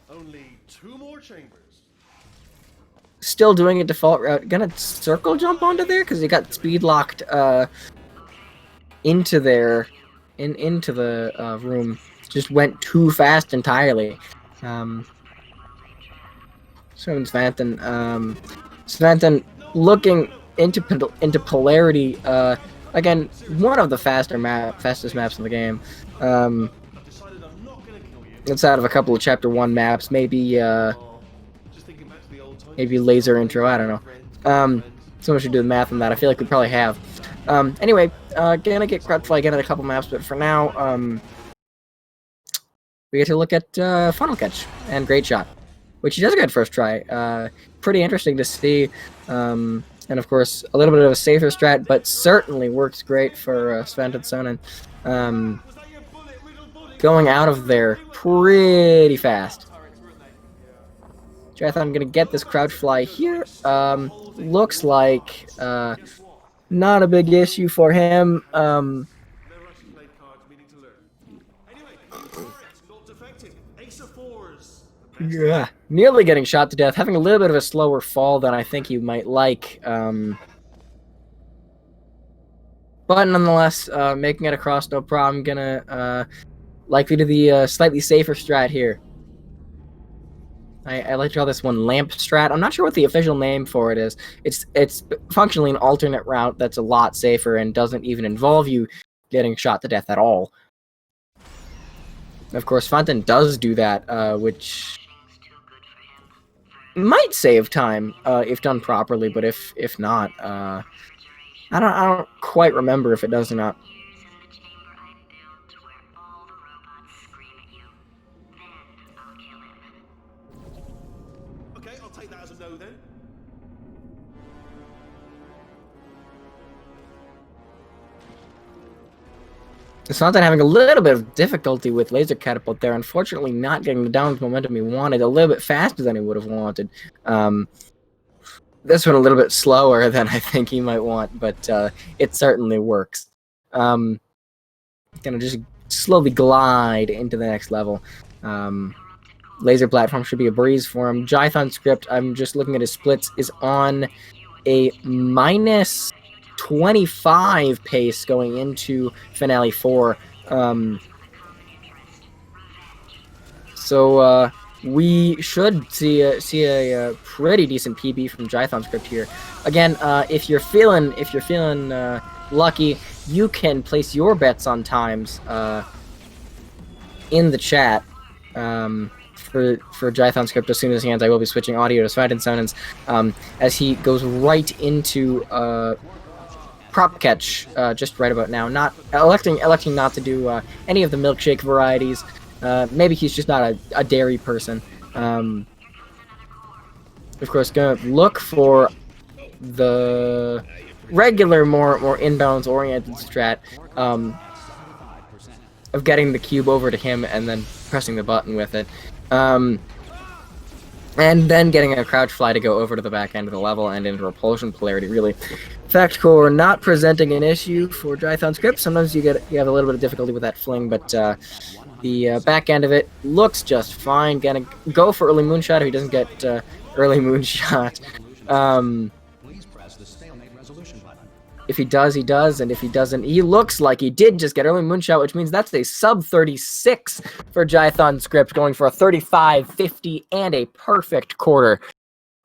only 2 more chambers. Still doing a default route. Gonna circle jump onto there because he got speed locked into there, into the room. Just went too fast entirely. Svanten, Svanten looking into polarity. Again, one of the fastest maps in the game. It's out of a couple of Chapter 1 maps. Maybe laser intro. I don't know. Someone should do the math on that. I feel like we probably have. Anyway, gonna get crouch fly again in a couple maps, but for now, we get to look at funnel catch and great shot, which he does get first try. Pretty interesting to see. And of course, a little bit of a safer strat, but certainly works great for Svantenssonen. Going out of there pretty fast. Jython gonna get this crouch fly here. Looks like not a big issue for him. Yeah, nearly getting shot to death, having a little bit of a slower fall than I think you might like. But nonetheless, making it across no problem. Gonna likely to the slightly safer strat here. I like to call this one lamp strat. I'm not sure what the official name for it is. It's functionally an alternate route that's a lot safer and doesn't even involve you getting shot to death at all. Of course, Svanten does do that, which might save time if done properly, but if not, I don't quite remember if it does or not. Okay, I'll take that as a no then. Svanten having a little bit of difficulty with laser catapult there. Unfortunately, not getting the downward momentum he wanted. A little bit faster than he would have wanted. This one a little bit slower than I think he might want, but it certainly works. Gonna just slowly glide into the next level. Laser platform should be a breeze for him. Jythonscript, I'm just looking at his splits, is on a minus 25 pace going into Finale 4. So we should see a pretty decent PB from Jythonscript here. Again, if you're feeling lucky, you can place your bets on times in the chat for Jythonscript. As soon as he ends, I will be switching audio to Svantenssonen as he goes right into prop catch just right about now, not electing not to do any of the milkshake varieties. Maybe he's just not a dairy person. Of course, gonna look for the regular, more inbounds oriented strat of getting the cube over to him and then pressing the button with it. And then getting a crouch fly to go over to the back end of the level and into repulsion polarity, really. Fact core not presenting an issue for Jythonscript. Sometimes you have a little bit of difficulty with that fling, but the back end of it looks just fine. Gonna go for early moonshot if he doesn't get early moonshot. Please press the stalemate resolution button. If he does, he does, and if he doesn't, he looks like he did just get early moonshot, which means that's a sub 36 for Jythonscript, going for a 35, 50, and a perfect quarter.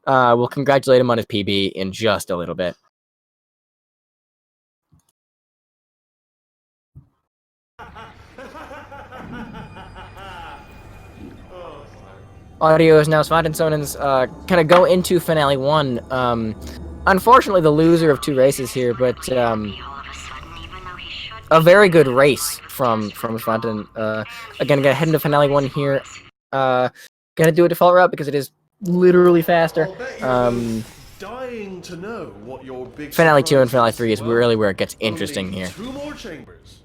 We'll congratulate him on his PB in just a little bit. Audio is now Svantensssonen's kind of go into Finale 1. Unfortunately, the loser of 2 races here, but a very good race from Svanten. Again, gonna head into Finale 1 here. Gonna do a default route because it is literally faster. Dying to know what your big Finale 2 and Finale 3 is really where it gets interesting here. 2 more chambers.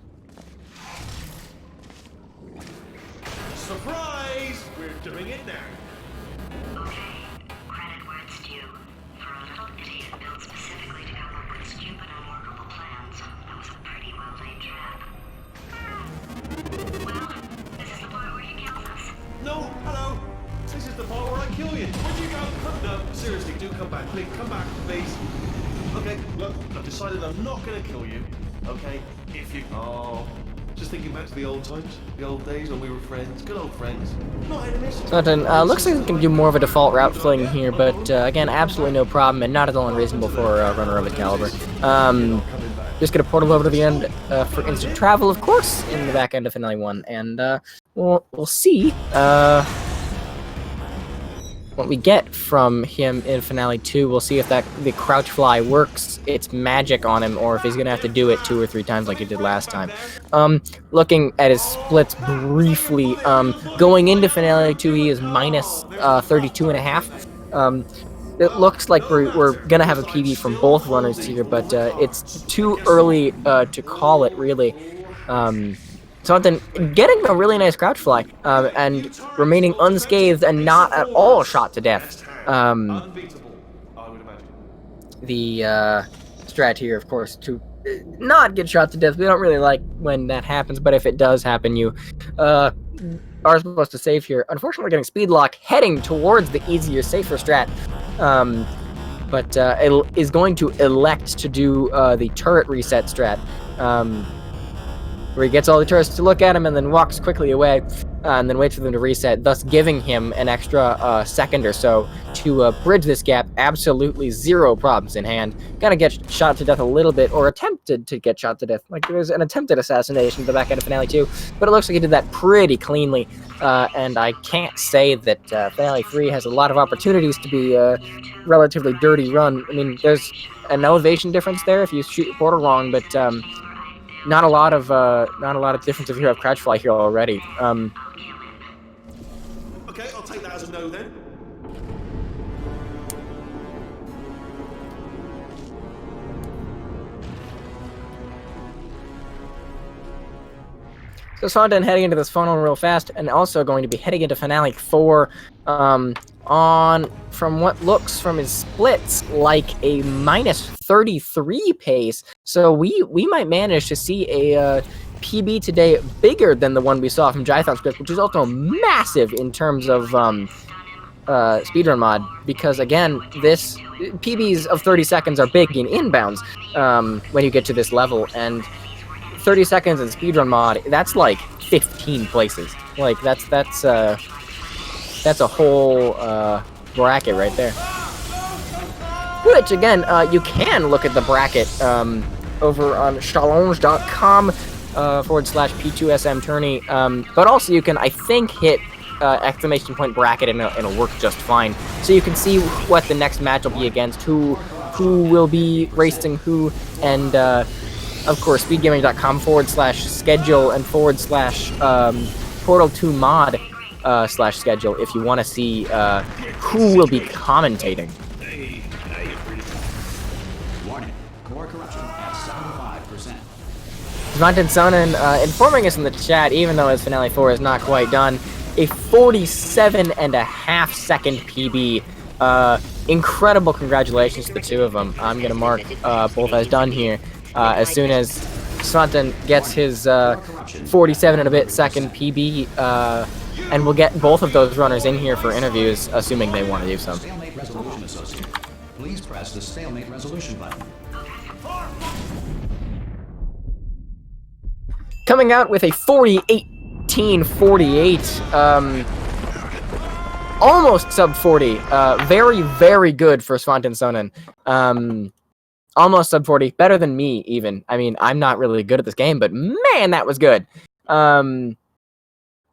Surprise! We're doing it now. Okay, credit where it's due. For a little idiot built specifically to come up with stupid unworkable plans, that was a pretty well-laid trap. Well, this is the part where he kills us. No, hello. This is the part where I kill you. Where'd you go? No, seriously, do come back. Please, come back, please. Okay, look, I've decided I'm not gonna kill you. Okay, if you... Oh... Just thinking back to the old times, the old days when we were friends, good old friends, not enemies. Svanten looks like he can do more of a default route fling here, but again, absolutely no problem and not at all unreasonable for a runner of his caliber. Just gonna portal over to the end for instant travel, of course, in the back end of Finale 1, and we'll see what we get from him in Finale 2. We'll see if the crouch fly works its magic on him, or if he's gonna have to do it 2 or 3 times like he did last time. Looking at his splits briefly, going into Finale 2, he is minus 32.5. It looks like we're gonna have a PB from both runners here, but it's too early to call it, really. Something getting a really nice crouch fly and remaining unscathed and not at all shot to death. The strat here, of course, to not get shot to death. We don't really like when that happens, but if it does happen, you are supposed to save here. Unfortunately, we're getting speed lock heading towards the easier, safer strat. But it is going to elect to do the turret reset strat. Where he gets all the tourists to look at him and then walks quickly away, and then waits for them to reset, thus giving him an extra second or so to bridge this gap. Absolutely zero problems in hand. Gonna get shot to death a little bit, or attempted to get shot to death. Like, there's an attempted assassination at the back end of Finale 2, but it looks like he did that pretty cleanly, and I can't say that Finale 3 has a lot of opportunities to be a relatively dirty run. I mean, there's an elevation difference there if you shoot your portal wrong, but not a lot of difference if you have crouch fly here already. Okay, I'll take that as a no then. So Svanten heading into this funnel real fast, and also going to be heading into Finale 4 on, from what looks from his splits, like a minus 33 pace. So we might manage to see a PB today bigger than the one we saw from Jythonscript, which is also massive in terms of speedrun mod, because again, this PBs of 30 seconds are big in inbounds when you get to this level, and 30 seconds in speedrun mod, that's like 15 places. Like that's a whole bracket right there. Which again, you can look at the bracket over on challenge.com /P2SM tourney, but also you can, I think, hit exclamation point bracket and it'll work just fine. So you can see what the next match will be against, who who will be racing who, and of course, speedgaming.com/schedule and /portal2mod /schedule if you want to see who will be commentating. Warning, core corruption at 75%. Svantenssonen informing us in the chat, even though his Finale 4 is not quite done, a 47.5 second PB. Incredible congratulations to the two of them. I'm going to mark both as done here as soon as Svanten gets his 47 and a bit second PB, and we'll get both of those runners in here for interviews, assuming they want to do so. Stalemate Resolution Associate. Please press the Stalemate Resolution button. Coming out with a 48. Almost sub 40. Very, very good for Svantenssonen. Almost sub 40. Better than me, even. I mean, I'm not really good at this game, but man, that was good. Well,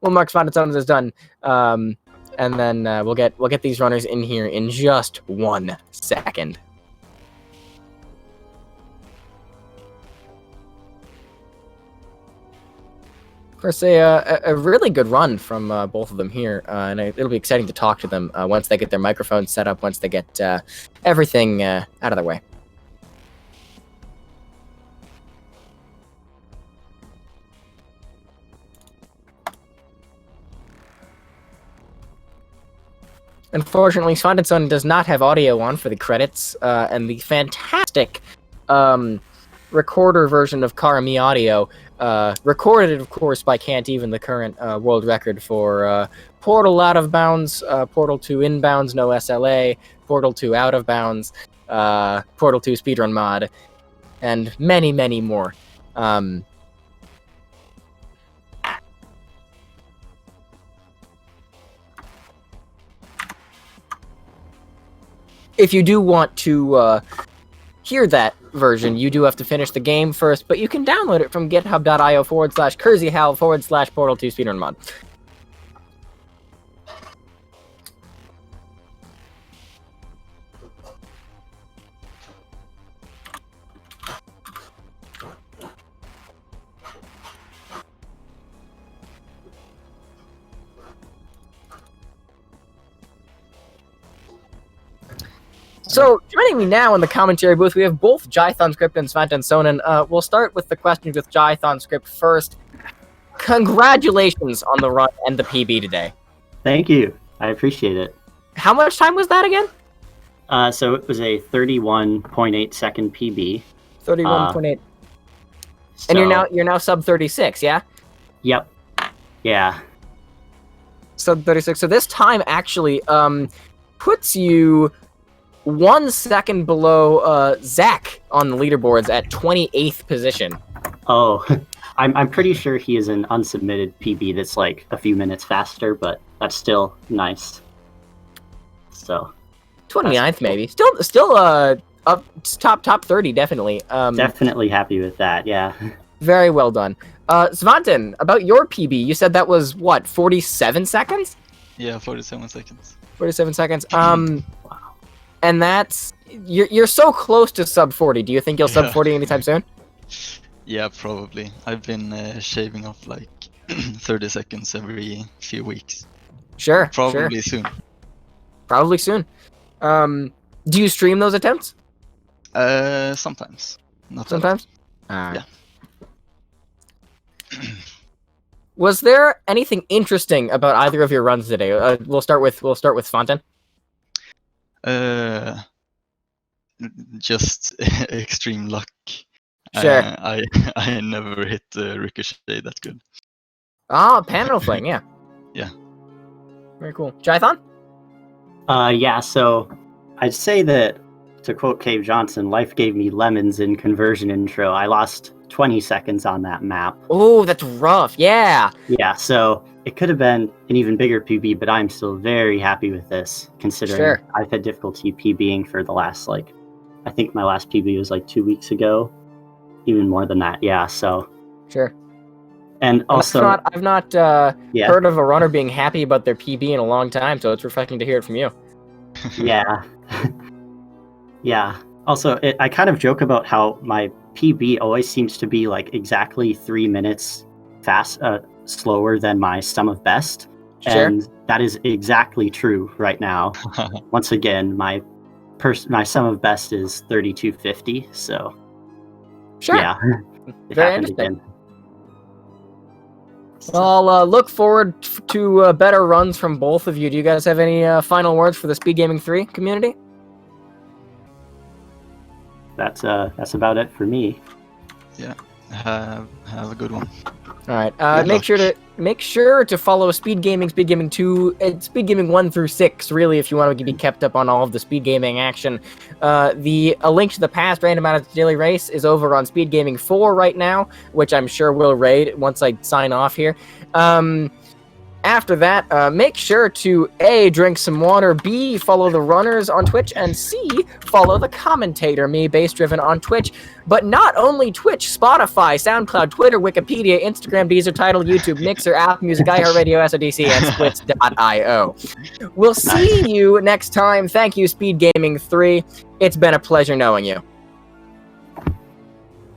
Mark Svantenssonen is done. And then we'll get these runners in here in just 1 second. Of course, a really good run from both of them here, and it'll be exciting to talk to them once they get their microphones set up, once they get everything out of their way. Unfortunately, Svantenssonen does not have audio on for the credits, and the fantastic recorder version of Karami Audio, recorded, of course, by Can't Even, the current world record for Portal out of bounds, Portal 2 inbounds, no SLA, Portal 2 out of bounds, Portal 2 speedrun mod, and many, many more. If you do want to hear that version, you do have to finish the game first, but you can download it from github.io/kurzihal/Portal2 speedrun mod. So, joining me now in the commentary booth, we have both Jythonscript and Svantenssonen. We'll start with the questions with Jythonscript first. Congratulations on the run and the PB today. Thank you. I appreciate it. How much time was that again? So it was a 31.8 second PB. 31.8. So, And you're now sub 36, yeah? Yep. Yeah. Sub 36. So this time actually puts you 1 second below Zach on the leaderboards at 28th position. Oh, I'm pretty sure he is an unsubmitted PB that's like a few minutes faster, but that's still nice. So 29th maybe. Still up top 30 definitely. Definitely happy with that. Yeah. Very well done. Svanten, about your PB, you said that was what, 47 seconds? Yeah, 47 seconds. 47 seconds. And that's you're so close to sub 40. Do you think you'll sub 40 anytime soon? Yeah, probably. I've been shaving off like 30 seconds every few weeks. Sure. Probably soon. Probably soon. Do you stream those attempts? Sometimes. Not Sometimes? Yeah. Was there anything interesting about either of your runs today? We'll start with Svanten. Just extreme luck. Sure. I never hit ricochet that good. Ah, panel fling, yeah. Yeah. Very cool. Jython? Yeah, so I'd say that, to quote Cave Johnson, life gave me lemons in conversion intro. I lost 20 seconds on that map. Oh, that's rough, yeah. Yeah, so it could have been an even bigger PB, but I'm still very happy with this, considering Sure. I've had difficulty PBing for the last, I think my last PB was 2 weeks ago. Even more than that, yeah, so. Sure. And also, I've not heard of a runner being happy about their PB in a long time, so it's refreshing to hear it from you. yeah. Yeah, Also, I kind of joke about how my PB always seems to be like exactly 3 minutes slower than my sum of best. Sure. And that is exactly true right now. Once again, my sum of best is 3250. So Sure. yeah, it Very happened interesting. again. Well, I'll look forward to better runs from both of you. Do you guys have any final words for the Speed Gaming 3 community? That's about it for me. Yeah. Have a good one. All right. Good Make sure to follow Speed Gaming, Speed Gaming 2, and Speed Gaming 1 through 6. Really, if you want to be kept up on all of the Speed Gaming action. A link to the past random out of daily race is over on Speed Gaming 4 right now, which I'm sure will raid once I sign off here. After that, make sure to A, drink some water, B, follow the runners on Twitch, and C, follow the commentator, me, Base Driven, on Twitch. But not only Twitch, Spotify, SoundCloud, Twitter, Wikipedia, Instagram, Deezer, Tidal, YouTube, Mixer, Apple Music, iHeartRadio, SODC, and Splits.io. We'll see you next time. Thank you, Speed Gaming 3. It's been a pleasure knowing you.